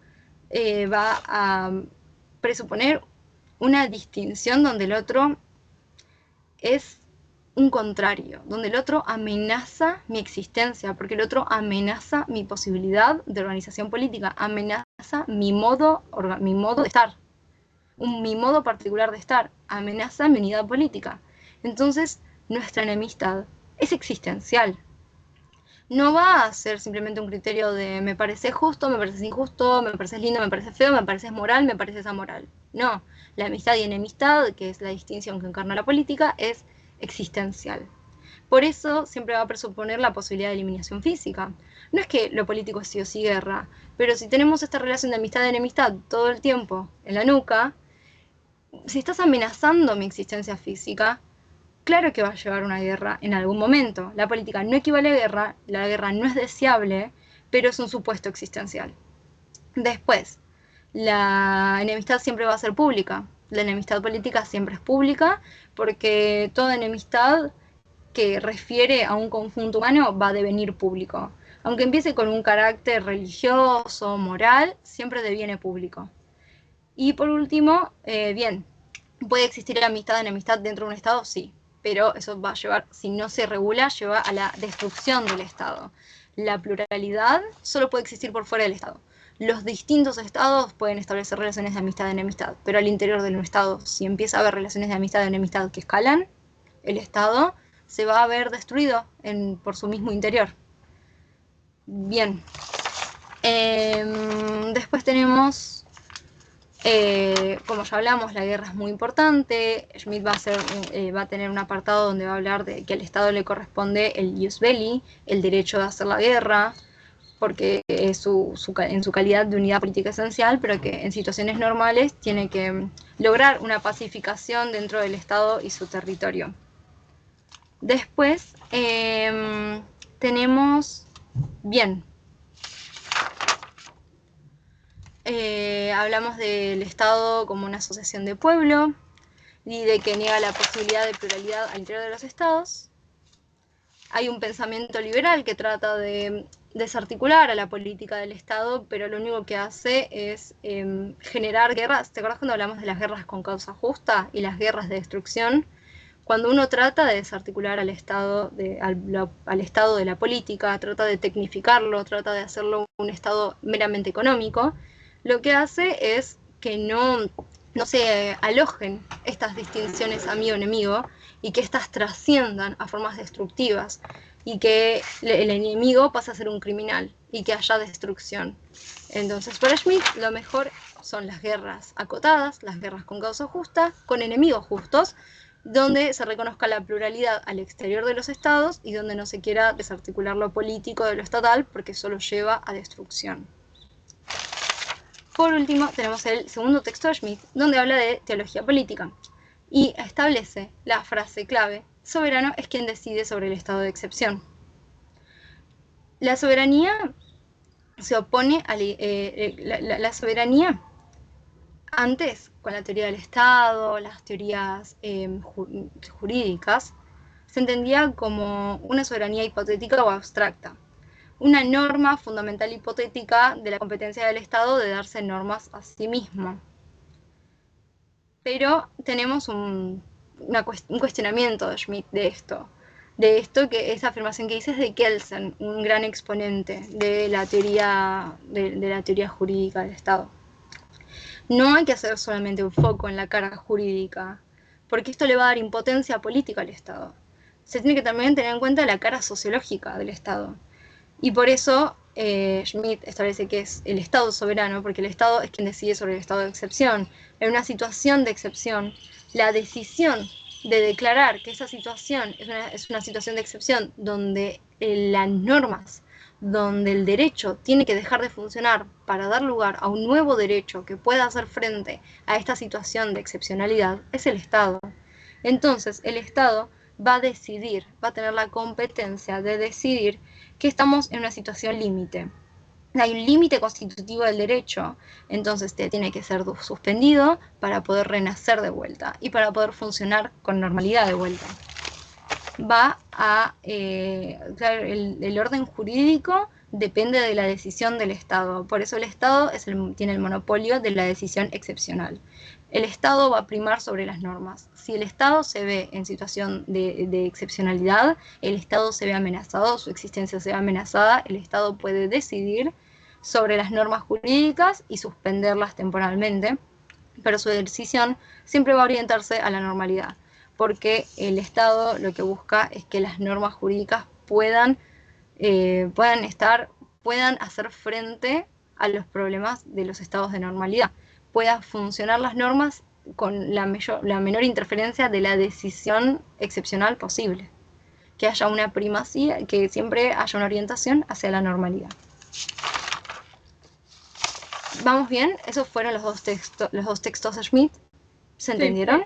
va a presuponer una distinción donde el otro es un contrario, donde el otro amenaza mi existencia, porque el otro amenaza mi posibilidad de organización política, amenaza mi modo de estar, mi modo particular de estar, amenaza mi unidad política. Entonces, nuestra enemistad es existencial. No va a ser simplemente un criterio de me parece justo, me parece injusto, me parece lindo, me parece feo, me parece moral, me parece amoral. No, la amistad y enemistad, que es la distinción que encarna la política, es existencial. Por eso siempre va a presuponer la posibilidad de eliminación física. No es que lo político es sí o sí guerra, pero si tenemos esta relación de amistad y enemistad todo el tiempo en la nuca, si estás amenazando mi existencia física, claro que va a llevar una guerra en algún momento. La política no equivale a guerra, la guerra no es deseable, pero es un supuesto existencial. Después, la enemistad siempre va a ser pública. La enemistad política siempre es pública porque toda enemistad que refiere a un conjunto humano va a devenir público. Aunque empiece con un carácter religioso, moral, siempre deviene público. Y por último, bien, ¿puede existir amistad, enemistad dentro de un Estado? Sí, pero eso va a llevar, si no se regula, lleva a la destrucción del Estado. La pluralidad solo puede existir por fuera del Estado. Los distintos estados pueden establecer relaciones de amistad y enemistad, pero al interior del Estado, si empieza a haber relaciones de amistad y enemistad que escalan, el Estado se va a ver destruido por su mismo interior. Bien. Después tenemos, como ya hablamos, la guerra es muy importante. Schmitt va a tener un apartado donde va a hablar de que al Estado le corresponde el ius belli, el derecho de hacer la guerra, porque es en su calidad de unidad política esencial, pero que en situaciones normales tiene que lograr una pacificación dentro del Estado y su territorio. Después tenemos, bien, hablamos del Estado como una asociación de pueblo y de que niega la posibilidad de pluralidad al interior de los estados. Hay un pensamiento liberal que trata de desarticular a la política del Estado, pero lo único que hace es generar guerras. ¿Te acuerdas cuando hablamos de las guerras con causa justa y las guerras de destrucción? Cuando uno trata de desarticular al Estado, al Estado de la política, trata de tecnificarlo, trata de hacerlo un Estado meramente económico, lo que hace es que no se alojen estas distinciones amigo-enemigo y que éstas trasciendan a formas destructivas y que el enemigo pase a ser un criminal y que haya destrucción. Entonces, para Schmitt, lo mejor son las guerras acotadas, las guerras con causa justa, con enemigos justos, donde se reconozca la pluralidad al exterior de los estados y donde no se quiera desarticular lo político de lo estatal porque solo lleva a destrucción. Por último, tenemos el segundo texto de Schmitt, donde habla de teología política y establece la frase clave: soberano es quien decide sobre el estado de excepción. La soberanía se opone a la soberanía antes, con la teoría del Estado, las teorías jurídicas, se entendía como una soberanía hipotética o abstracta, una norma fundamental hipotética de la competencia del Estado de darse normas a sí mismo. Pero tenemos un cuestionamiento de Schmitt de esto, que esa afirmación que dice es de Kelsen, un gran exponente de la teoría jurídica del Estado. No hay que hacer solamente un foco en la carga jurídica, porque esto le va a dar impotencia política al Estado. Se tiene que también tener en cuenta la cara sociológica del Estado. Y por eso Schmitt establece que es el Estado soberano, porque el Estado es quien decide sobre el estado de excepción. En una situación de excepción, la decisión de declarar que esa situación es una situación de excepción donde las normas, donde el derecho tiene que dejar de funcionar para dar lugar a un nuevo derecho que pueda hacer frente a esta situación de excepcionalidad, es el Estado. Entonces, el Estado va a decidir, va a tener la competencia de decidir que estamos en una situación límite. Hay un límite constitutivo del derecho, entonces tiene que ser suspendido para poder renacer de vuelta y para poder funcionar con normalidad de vuelta. Claro, el orden jurídico depende de la decisión del Estado, por eso el Estado tiene el monopolio de la decisión excepcional. El Estado va a primar sobre las normas. Si el Estado se ve en situación de excepcionalidad, el Estado se ve amenazado, su existencia se ve amenazada, el Estado puede decidir sobre las normas jurídicas y suspenderlas temporalmente, pero su decisión siempre va a orientarse a la normalidad, porque el Estado lo que busca es que las normas jurídicas puedan hacer frente a los problemas de los estados de normalidad, puedan funcionar las normas con la menor interferencia de la decisión excepcional posible, que haya una primacía, que siempre haya una orientación hacia la normalidad. ¿Vamos bien? Esos fueron los dos textos de Schmitt. ¿Se entendieron?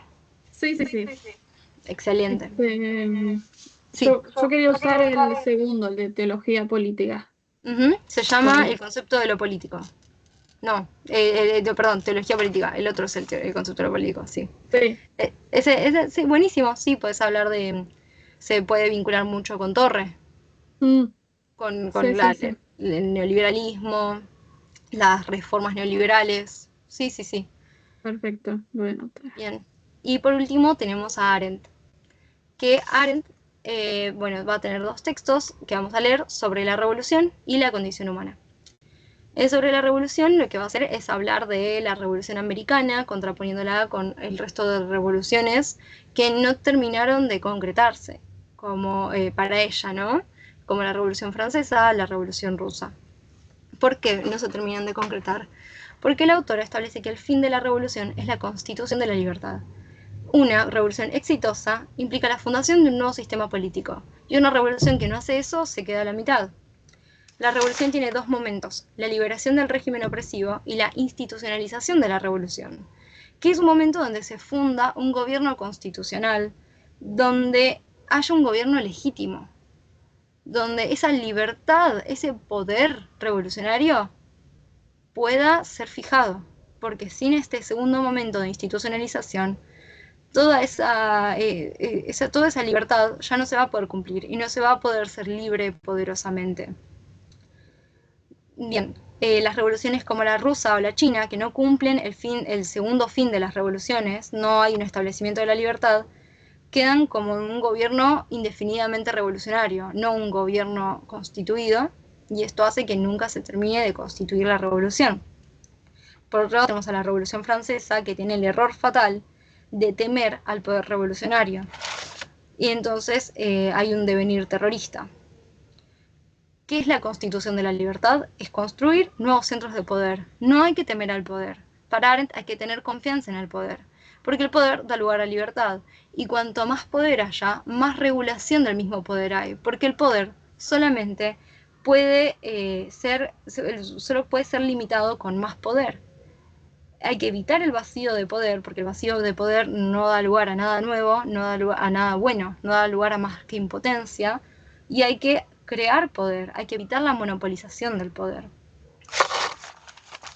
Sí. Excelente. Sí. Yo quería usar el segundo, el de teología política. Se llama el concepto de lo político. No, perdón, teología política. El otro es el concepto de lo político, sí. Sí. Sí, buenísimo. Sí, podés hablar de se puede vincular mucho con Torre, con sí. el neoliberalismo, las reformas neoliberales. Sí, sí, sí. Perfecto, bueno. Bien. Y por último tenemos a Arendt, que Arendt, bueno, va a tener 2 textos que vamos a leer sobre la revolución y la condición humana. Sobre la revolución lo que va a hacer es hablar de la revolución americana, contraponiéndola con el resto de revoluciones que no terminaron de concretarse, como para ella, ¿no? Como la revolución francesa, la revolución rusa. ¿Por qué no se terminan de concretar? Porque el autor establece que el fin de la revolución es la constitución de la libertad. Una revolución exitosa implica la fundación de un nuevo sistema político, y una revolución que no hace eso se queda a la mitad. La revolución tiene 2 momentos, la liberación del régimen opresivo y la institucionalización de la revolución, que es un momento donde se funda un gobierno constitucional, donde haya un gobierno legítimo, donde esa libertad, ese poder revolucionario pueda ser fijado, porque sin este segundo momento de institucionalización, toda esa libertad ya no se va a poder cumplir y no se va a poder ser libre poderosamente. Bien, las revoluciones como la rusa o la china, que no cumplen el segundo fin de las revoluciones, no hay un establecimiento de la libertad, quedan como un gobierno indefinidamente revolucionario, no un gobierno constituido, y esto hace que nunca se termine de constituir la revolución. Por otro lado, tenemos a la Revolución Francesa, que tiene el error fatal de temer al poder revolucionario, y entonces hay un devenir terrorista. ¿Qué es la constitución de la libertad? Es construir nuevos centros de poder. No hay que temer al poder. Para Arendt hay que tener confianza en el poder, porque el poder da lugar a libertad, y cuanto más poder haya, más regulación del mismo poder hay, porque el poder solamente solo puede ser limitado con más poder. Hay que evitar el vacío de poder, porque el vacío de poder no da lugar a nada nuevo, no da lugar a nada bueno, no da lugar a más que impotencia, y hay que crear poder, hay que evitar la monopolización del poder.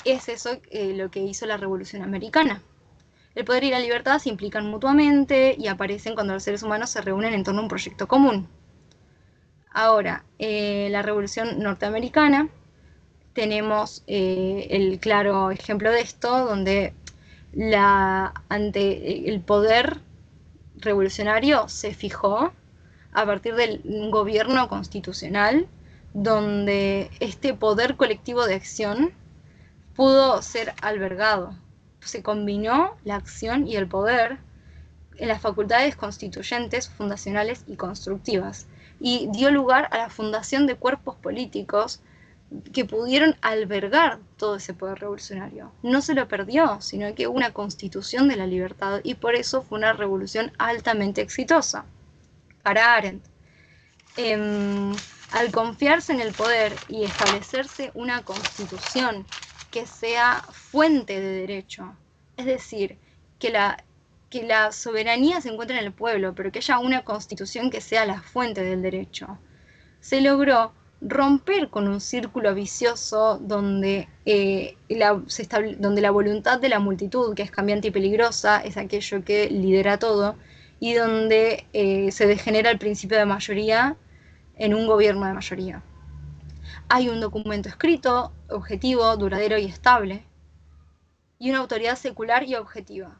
Es eso lo que hizo la Revolución Americana. El poder y la libertad se implican mutuamente y aparecen cuando los seres humanos se reúnen en torno a un proyecto común. Ahora, la Revolución Norteamericana, tenemos el claro ejemplo de esto, donde ante el poder revolucionario se fijó a partir de un gobierno constitucional, donde este poder colectivo de acción pudo ser albergado. Se combinó la acción y el poder en las facultades constituyentes, fundacionales y constructivas, y dio lugar a la fundación de cuerpos políticos que pudieron albergar todo ese poder revolucionario. No se lo perdió, sino que hubo una constitución de la libertad, y por eso fue una revolución altamente exitosa. Para Arendt, al confiarse en el poder y establecerse una constitución que sea fuente de derecho, es decir, que la soberanía se encuentre en el pueblo, pero que haya una constitución que sea la fuente del derecho, se logró romper con un círculo vicioso donde la voluntad de la multitud, que es cambiante y peligrosa, es aquello que lidera todo, y donde se degenera el principio de mayoría en un gobierno de mayoría. Hay un documento escrito, objetivo, duradero y estable, y una autoridad secular y objetiva.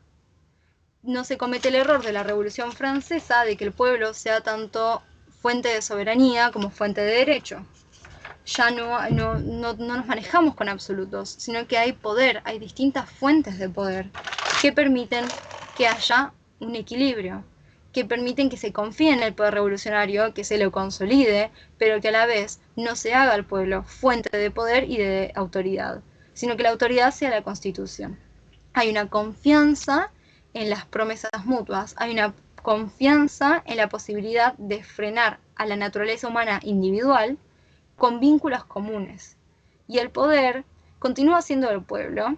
No se comete el error de la Revolución Francesa de que el pueblo sea tanto fuente de soberanía como fuente de derecho. Ya no nos manejamos con absolutos, sino que hay poder, hay distintas fuentes de poder que permiten que haya un equilibrio, que permiten que se confíe en el poder revolucionario, que se lo consolide, pero que a la vez no se haga al pueblo fuente de poder y de autoridad, sino que la autoridad sea la Constitución. Hay una confianza en las promesas mutuas, hay una confianza en la posibilidad de frenar a la naturaleza humana individual con vínculos comunes. Y el poder continúa siendo del pueblo,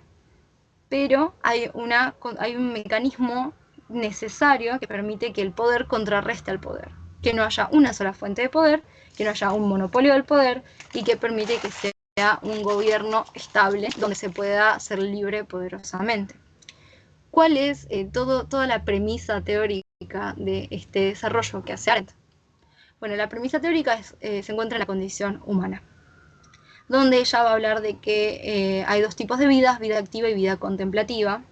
pero hay un mecanismo necesario que permite que el poder contrarreste al poder, que no haya una sola fuente de poder, que no haya un monopolio del poder, y que permite que sea un gobierno estable donde se pueda ser libre poderosamente. ¿Cuál es toda la premisa teórica de este desarrollo que hace Arendt? Bueno, la premisa teórica se encuentra en la condición humana, donde ella va a hablar de que hay dos tipos de vidas, vida activa y vida contemplativa.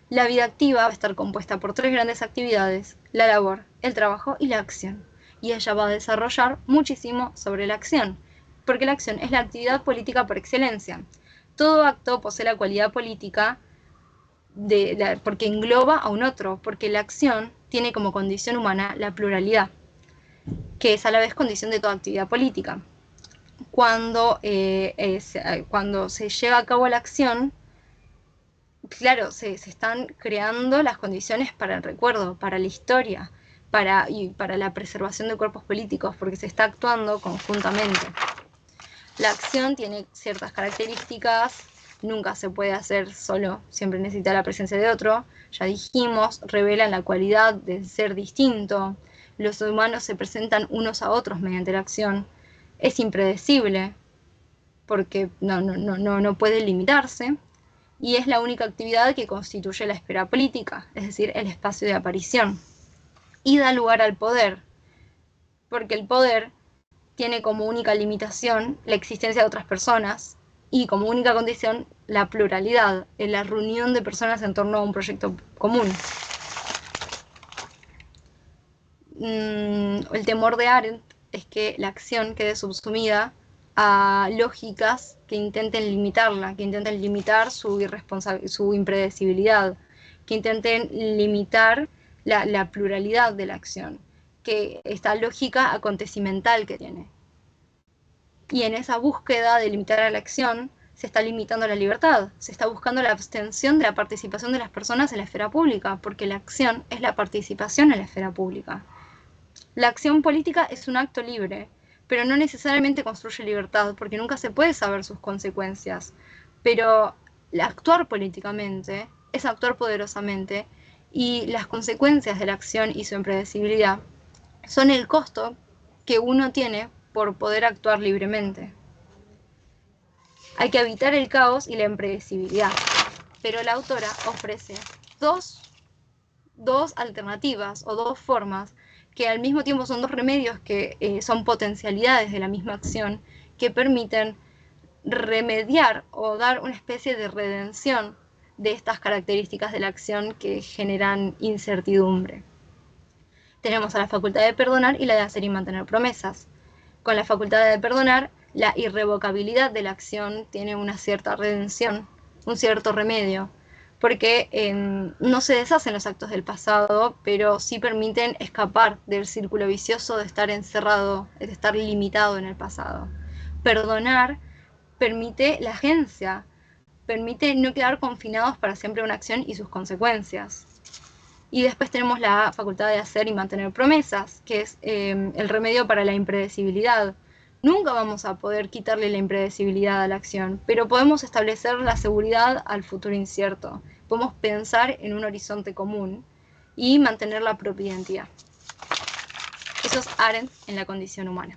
La vida activa va a estar compuesta por tres grandes actividades: la labor, el trabajo y la acción. Y ella va a desarrollar muchísimo sobre la acción, porque la acción es la actividad política por excelencia. Todo acto posee la cualidad política porque engloba a un otro, porque la acción tiene como condición humana la pluralidad, que es a la vez condición de toda actividad política. Cuando se lleva a cabo la acción, claro, se están creando las condiciones para el recuerdo, para la historia, y para la preservación de cuerpos políticos, porque se está actuando conjuntamente. La acción tiene ciertas características, nunca se puede hacer solo, siempre necesita la presencia de otro. Ya dijimos, revelan la cualidad de ser distinto. Los humanos se presentan unos a otros mediante la acción. Es impredecible, porque no puede limitarse. Y es la única actividad que constituye la esfera política, es decir, el espacio de aparición. Y da lugar al poder, porque el poder tiene como única limitación la existencia de otras personas y como única condición la pluralidad, la reunión de personas en torno a un proyecto común. El temor de Arendt es que la acción quede subsumida a lógicas que intenten limitarla, que intenten limitar su impredecibilidad, que intenten limitar la pluralidad de la acción, que esta lógica acontecimental que tiene. Y en esa búsqueda de limitar a la acción se está limitando la libertad, se está buscando la abstención de la participación de las personas en la esfera pública, porque la acción es la participación en la esfera pública. La acción política es un acto libre, pero no necesariamente construye libertad, porque nunca se puede saber sus consecuencias. Pero actuar políticamente es actuar poderosamente, y las consecuencias de la acción y su impredecibilidad son el costo que uno tiene por poder actuar libremente. Hay que evitar el caos y la impredecibilidad, pero la autora ofrece dos alternativas o dos formas que al mismo tiempo son dos remedios que son potencialidades de la misma acción, que permiten remediar o dar una especie de redención de estas características de la acción que generan incertidumbre. Tenemos a la facultad de perdonar y la de hacer y mantener promesas. Con la facultad de perdonar, la irrevocabilidad de la acción tiene una cierta redención, un cierto remedio, porque no se deshacen los actos del pasado, pero sí permiten escapar del círculo vicioso de estar encerrado, de estar limitado en el pasado. Perdonar permite la agencia, permite no quedar confinados para siempre a una acción y sus consecuencias. Y después tenemos la facultad de hacer y mantener promesas, que es el remedio para la impredecibilidad. Nunca vamos a poder quitarle la impredecibilidad a la acción, pero podemos establecer la seguridad al futuro incierto. Podemos pensar en un horizonte común y mantener la propia identidad. Eso es Arendt en la condición humana.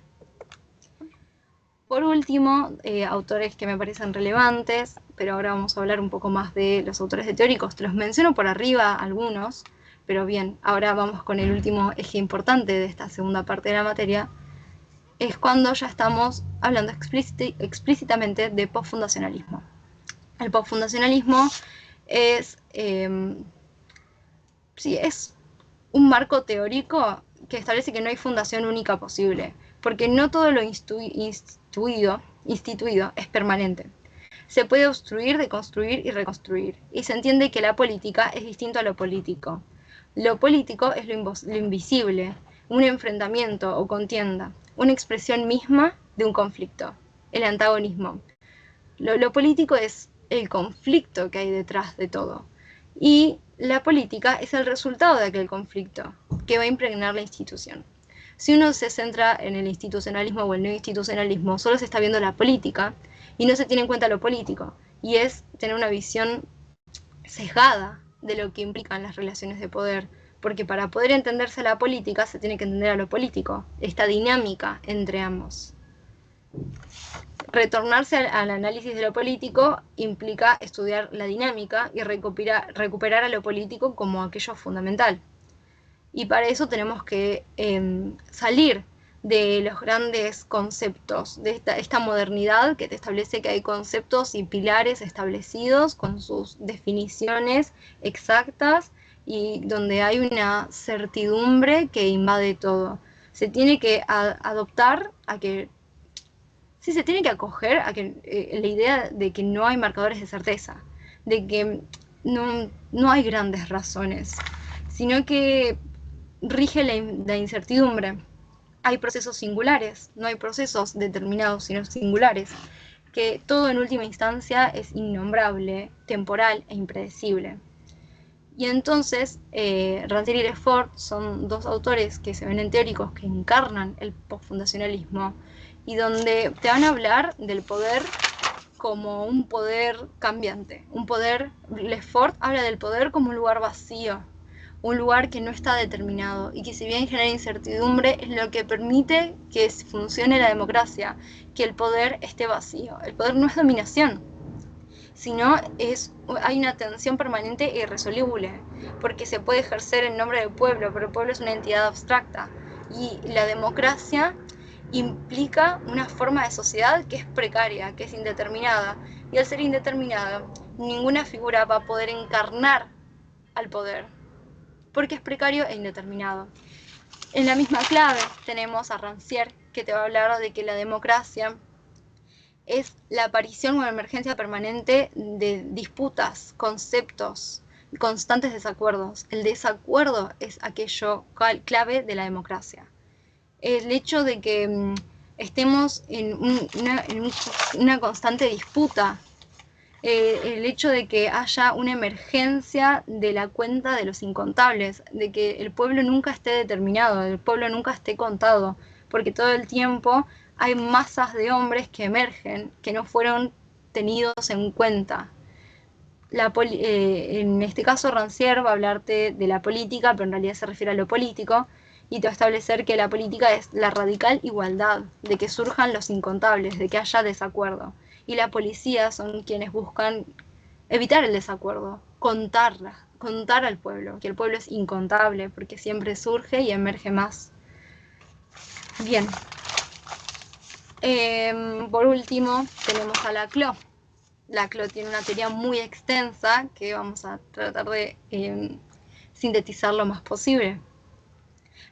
Por último, autores que me parecen relevantes, pero ahora vamos a hablar un poco más de los autores de teóricos. Te los menciono por arriba algunos, pero bien, ahora vamos con el último eje importante de esta segunda parte de la materia. Es cuando ya estamos hablando explícitamente de postfundacionalismo. El postfundacionalismo es un marco teórico que establece que no hay fundación única posible, porque no todo lo instituido es permanente. Se puede obstruir, deconstruir y reconstruir, y se entiende que la política es distinto a lo político. Lo político es lo invisible, un enfrentamiento o contienda, una expresión misma de un conflicto, el antagonismo. Lo político es el conflicto que hay detrás de todo, y la política es el resultado de aquel conflicto que va a impregnar la institución. Si uno se centra en el institucionalismo o el no institucionalismo, solo se está viendo la política y no se tiene en cuenta lo político, y es tener una visión sesgada de lo que implican las relaciones de poder, porque para poder entenderse la política se tiene que entender a lo político, esta dinámica entre ambos. Retornarse al análisis de lo político implica estudiar la dinámica y recuperar a lo político como aquello fundamental. Y para eso tenemos que salir de los grandes conceptos, de esta modernidad que te establece que hay conceptos y pilares establecidos con sus definiciones exactas y donde hay una certidumbre que invade todo. Se tiene que adoptar a que... Sí, se tiene que acoger a que la idea de que no hay marcadores de certeza, de que no hay grandes razones, sino que rige la incertidumbre. Hay procesos singulares, no hay procesos determinados, sino singulares, que todo en última instancia es innombrable, temporal e impredecible. Y entonces, Rancière y Lefort son dos autores que se ven en teóricos que encarnan el postfundacionalismo y donde te van a hablar del poder como un poder cambiante, un poder. Lefort habla del poder como un lugar vacío, un lugar que no está determinado y que si bien genera incertidumbre es lo que permite que funcione la democracia, que el poder esté vacío. El poder no es dominación, sino hay una tensión permanente e irresoluble, porque se puede ejercer en nombre del pueblo, pero el pueblo es una entidad abstracta y la democracia implica una forma de sociedad que es precaria, que es indeterminada, y al ser indeterminada, ninguna figura va a poder encarnar al poder, porque es precario e indeterminado. En la misma clave tenemos a Rancière, que te va a hablar de que la democracia es la aparición o emergencia permanente de disputas, conceptos, constantes desacuerdos. El desacuerdo es aquello clave de la democracia. El hecho de que estemos en una constante disputa, el hecho de que haya una emergencia de la cuenta de los incontables, de que el pueblo nunca esté determinado, el pueblo nunca esté contado, porque todo el tiempo hay masas de hombres que emergen, que no fueron tenidos en cuenta. En este caso Rancière va a hablarte de la política, pero en realidad se refiere a lo político, y te va a establecer que la política es la radical igualdad, de que surjan los incontables, de que haya desacuerdo. Y la policía son quienes buscan evitar el desacuerdo, contar al pueblo, que el pueblo es incontable, porque siempre surge y emerge más. Bien. Por último, tenemos a Laclau. Laclau tiene una teoría muy extensa que vamos a tratar de sintetizar lo más posible.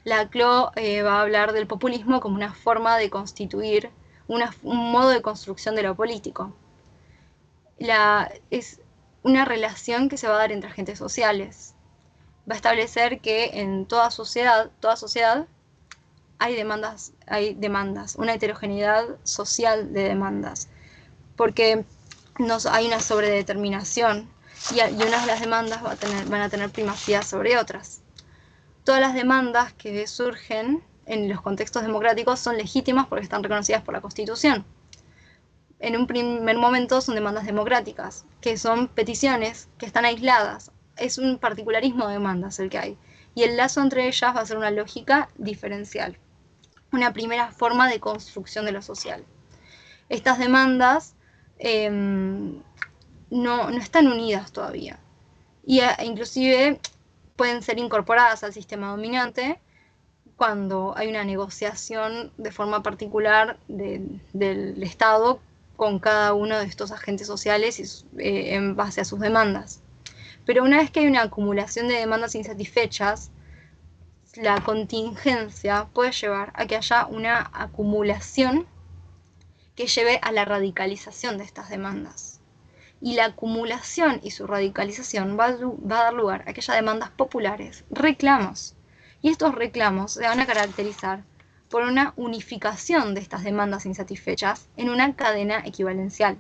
Laclau va a hablar del populismo como una forma de constituir, un modo de construcción de lo político. Es una relación que se va a dar entre agentes sociales. Va a establecer que en toda sociedad hay demandas, una heterogeneidad social de demandas, porque hay una sobredeterminación y unas de las demandas van a tener primacía sobre otras. Todas las demandas que surgen en los contextos democráticos son legítimas porque están reconocidas por la Constitución. En un primer momento son demandas democráticas, que son peticiones que están aisladas. Es un particularismo de demandas el que hay. Y el lazo entre ellas va a ser una lógica diferencial. Una primera forma de construcción de lo social. Estas demandas no están unidas todavía. Y inclusive pueden ser incorporadas al sistema dominante cuando hay una negociación de forma particular del Estado con cada uno de estos agentes sociales en base a sus demandas. Pero una vez que hay una acumulación de demandas insatisfechas, la contingencia puede llevar a que haya una acumulación que lleve a la radicalización de estas demandas. Y la acumulación y su radicalización va a dar lugar a aquellas demandas populares, reclamos. Y estos reclamos se van a caracterizar por una unificación de estas demandas insatisfechas en una cadena equivalencial.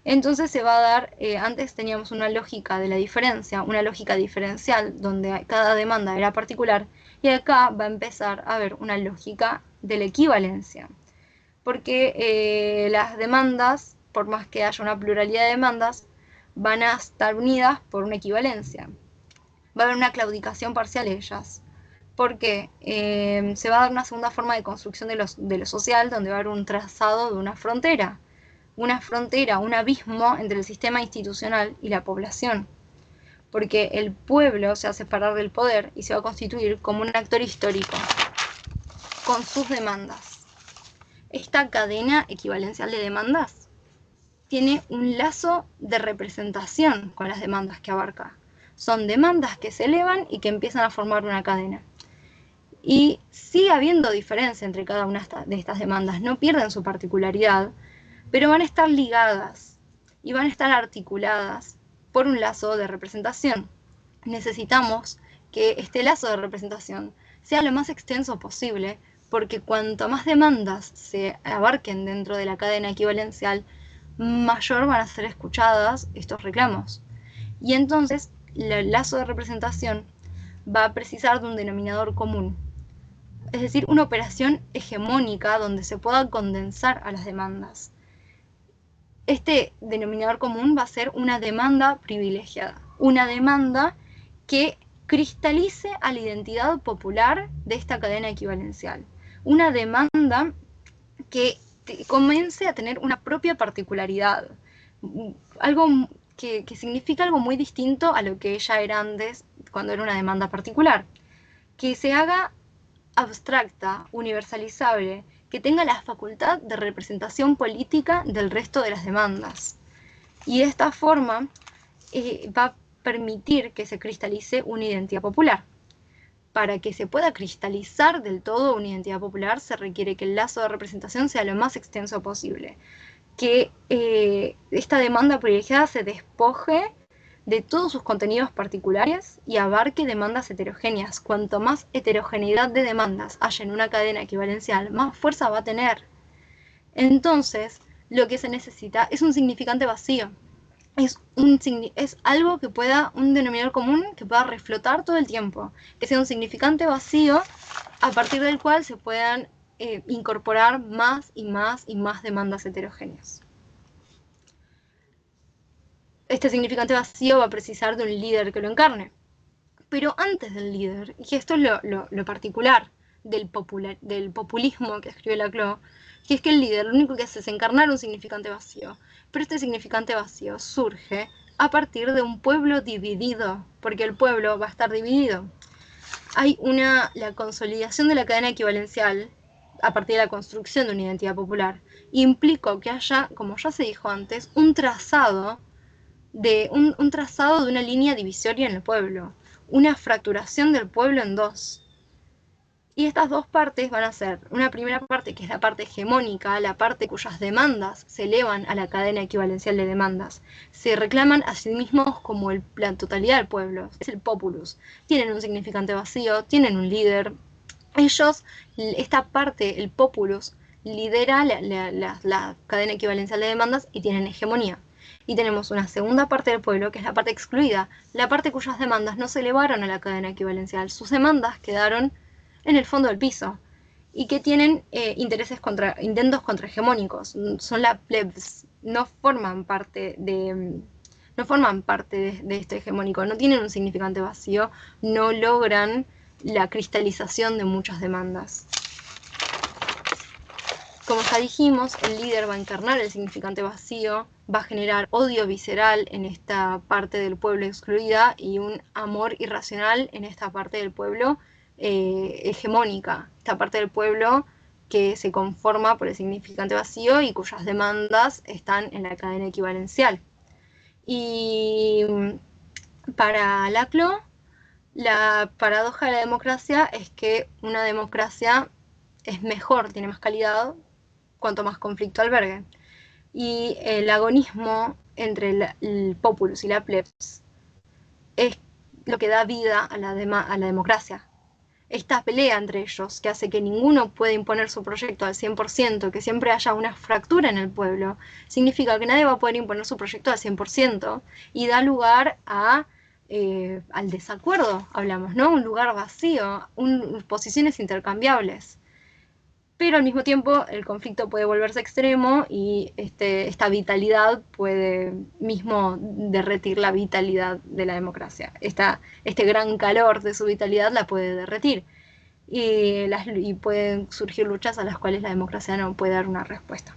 Entonces se va a dar, antes teníamos una lógica de la diferencia, una lógica diferencial donde cada demanda era particular, y acá va a empezar a haber una lógica de la equivalencia. Porque las demandas, por más que haya una pluralidad de demandas, van a estar unidas por una equivalencia. Va a haber una claudicación parcial de ellas. Porque se va a dar una segunda forma de construcción de lo social, donde va a haber un trazado de una frontera, un abismo entre el sistema institucional y la población. Porque el pueblo se va a separar del poder y se va a constituir como un actor histórico. con sus demandas. Esta cadena equivalencial de demandas tiene un lazo de representación con las demandas que abarca. Son demandas que se elevan y que empiezan a formar una cadena. Y sigue habiendo diferencia entre cada una de estas demandas, no pierden su particularidad, pero van a estar ligadas y van a estar articuladas por un lazo de representación. Necesitamos que este lazo de representación sea lo más extenso posible, porque cuanto más demandas se abarquen dentro de la cadena equivalencial, mayor van a ser escuchadas estos reclamos. Y entonces el lazo de representación va a precisar de un denominador común, es decir, una operación hegemónica donde se pueda condensar a las demandas. Este denominador común va a ser una demanda privilegiada, una demanda que cristalice a la identidad popular de esta cadena equivalencial, una demanda que comience a tener una propia particularidad, algo que significa algo muy distinto a lo que ella era antes cuando era una demanda particular, que se haga abstracta, universalizable, que tenga la facultad de representación política del resto de las demandas. Y de esta forma va a permitir que se cristalice una identidad popular. Para que se pueda cristalizar del todo una identidad popular, se requiere que el lazo de representación sea lo más extenso posible, que esta demanda privilegiada se despoje de todos sus contenidos particulares y abarque demandas heterogéneas. Cuanto más heterogeneidad de demandas haya en una cadena equivalencial, más fuerza va a tener. Entonces, lo que se necesita es un significante vacío. Es algo que pueda, un denominador común que pueda reflotar todo el tiempo, que sea un significante vacío a partir del cual se puedan incorporar más y más y más demandas heterogéneas. Este significante vacío va a precisar de un líder que lo encarne. Pero antes del líder, y esto es lo particular del populismo que escribe Laclau, que es que el líder lo único que hace es encarnar un significante vacío. Pero este significante vacío surge a partir de un pueblo dividido, porque el pueblo va a estar dividido. Hay la consolidación de la cadena equivalencial a partir de la construcción de una identidad popular. Implica que haya, como ya se dijo antes, un trazado de una línea divisoria en el pueblo, una fracturación del pueblo en dos. Y estas dos partes van a ser una primera parte, que es la parte hegemónica, la parte cuyas demandas se elevan a la cadena equivalencial de demandas, se reclaman a sí mismos como la totalidad del pueblo, es el populus. Tienen un significante vacío, tienen un líder. Ellos, esta parte, el populus, lidera la cadena equivalencial de demandas y tienen hegemonía. Y tenemos una segunda parte del pueblo, que es la parte excluida, la parte cuyas demandas no se elevaron a la cadena equivalencial. Sus demandas quedaron en el fondo del piso y que tienen intentos contrahegemónicos. Son la plebs, no forman parte de este hegemónico, no tienen un significante vacío, no logran la cristalización de muchas demandas. Como ya dijimos, el líder va a encarnar el significante vacío, va a generar odio visceral en esta parte del pueblo excluida y un amor irracional en esta parte del pueblo hegemónica, esta parte del pueblo que se conforma por el significante vacío y cuyas demandas están en la cadena equivalencial. Y para Laclau, la paradoja de la democracia es que una democracia es mejor, tiene más calidad, cuanto más conflicto albergue. Y el agonismo entre el populus y la plebs es lo que da vida a la democracia. Esta pelea entre ellos, que hace que ninguno pueda imponer su proyecto al 100%, que siempre haya una fractura en el pueblo, significa que nadie va a poder imponer su proyecto al 100% y da lugar al desacuerdo, hablamos, ¿no? Un lugar vacío, posiciones intercambiables. Pero al mismo tiempo el conflicto puede volverse extremo y esta vitalidad puede mismo derretir la vitalidad de la democracia. Este gran calor de su vitalidad la puede derretir y pueden surgir luchas a las cuales la democracia no puede dar una respuesta.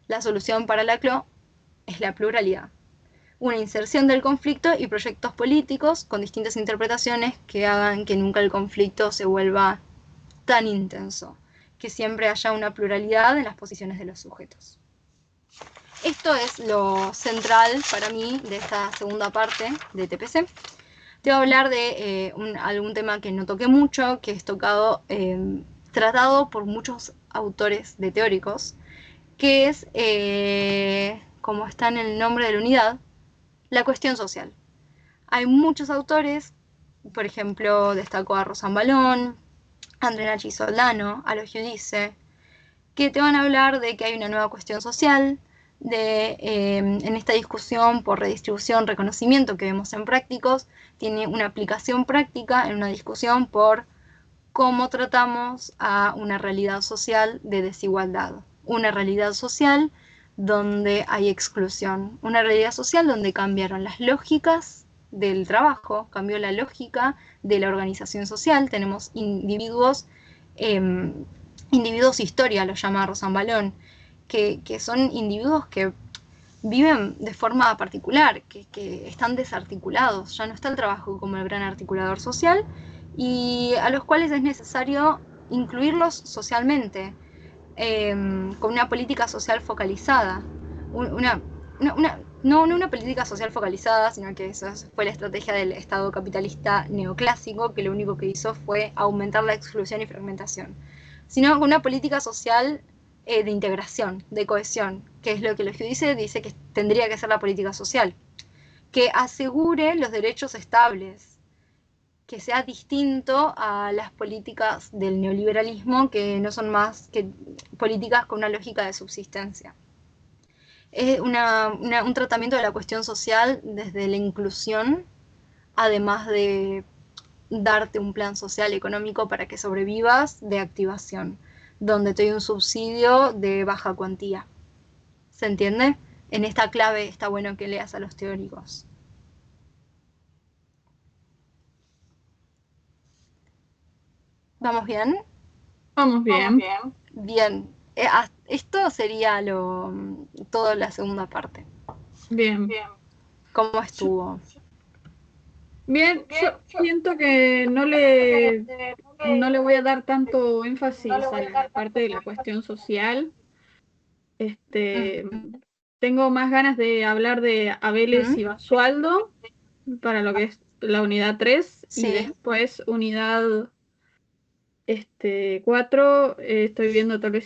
La solución para Laclau es la pluralidad. Una inserción del conflicto y proyectos políticos con distintas interpretaciones que hagan que nunca el conflicto se vuelva tan intenso, que siempre haya una pluralidad en las posiciones de los sujetos. Esto es lo central para mí de esta segunda parte de TPC. Te voy a hablar de algún tema que no toqué mucho, que es tratado por muchos autores de teóricos, que es, como está en el nombre de la unidad, la cuestión social. Hay muchos autores, por ejemplo, destacó a Rosambalón, André Nachi Soldano, a los Giudice, que te van a hablar de que hay una nueva cuestión social, en esta discusión por redistribución, reconocimiento que vemos en prácticos, tiene una aplicación práctica en una discusión por cómo tratamos a una realidad social de desigualdad, una realidad social donde hay exclusión, una realidad social donde cambiaron las lógicas del trabajo, cambió la lógica de la organización social, tenemos individuos, historia, lo llama Rosambalón, que son individuos que viven de forma particular, que están desarticulados, ya no está el trabajo como el gran articulador social, y a los cuales es necesario incluirlos socialmente, con una política social focalizada, no una política social focalizada, sino que esa fue la estrategia del Estado capitalista neoclásico, que lo único que hizo fue aumentar la exclusión y fragmentación, sino con una política social de integración, de cohesión, que es lo que los Giudice dice que tendría que ser la política social, que asegure los derechos estables, que sea distinto a las políticas del neoliberalismo, que no son más que políticas con una lógica de subsistencia. Es un tratamiento de la cuestión social desde la inclusión, además de darte un plan social económico para que sobrevivas, de activación, donde te doy un subsidio de baja cuantía. ¿Se entiende? En esta clave está bueno que leas a los teóricos. ¿Vamos bien? Vamos bien. Bien. Esto sería toda la segunda parte. Bien. ¿Cómo estuvo? Bien, yo siento que no le voy a dar tanto énfasis a la parte de la cuestión social. Tengo más ganas de hablar de Abeles y Basualdo para lo que es la unidad 3 y Sí. después unidad 4, estoy viendo tal vez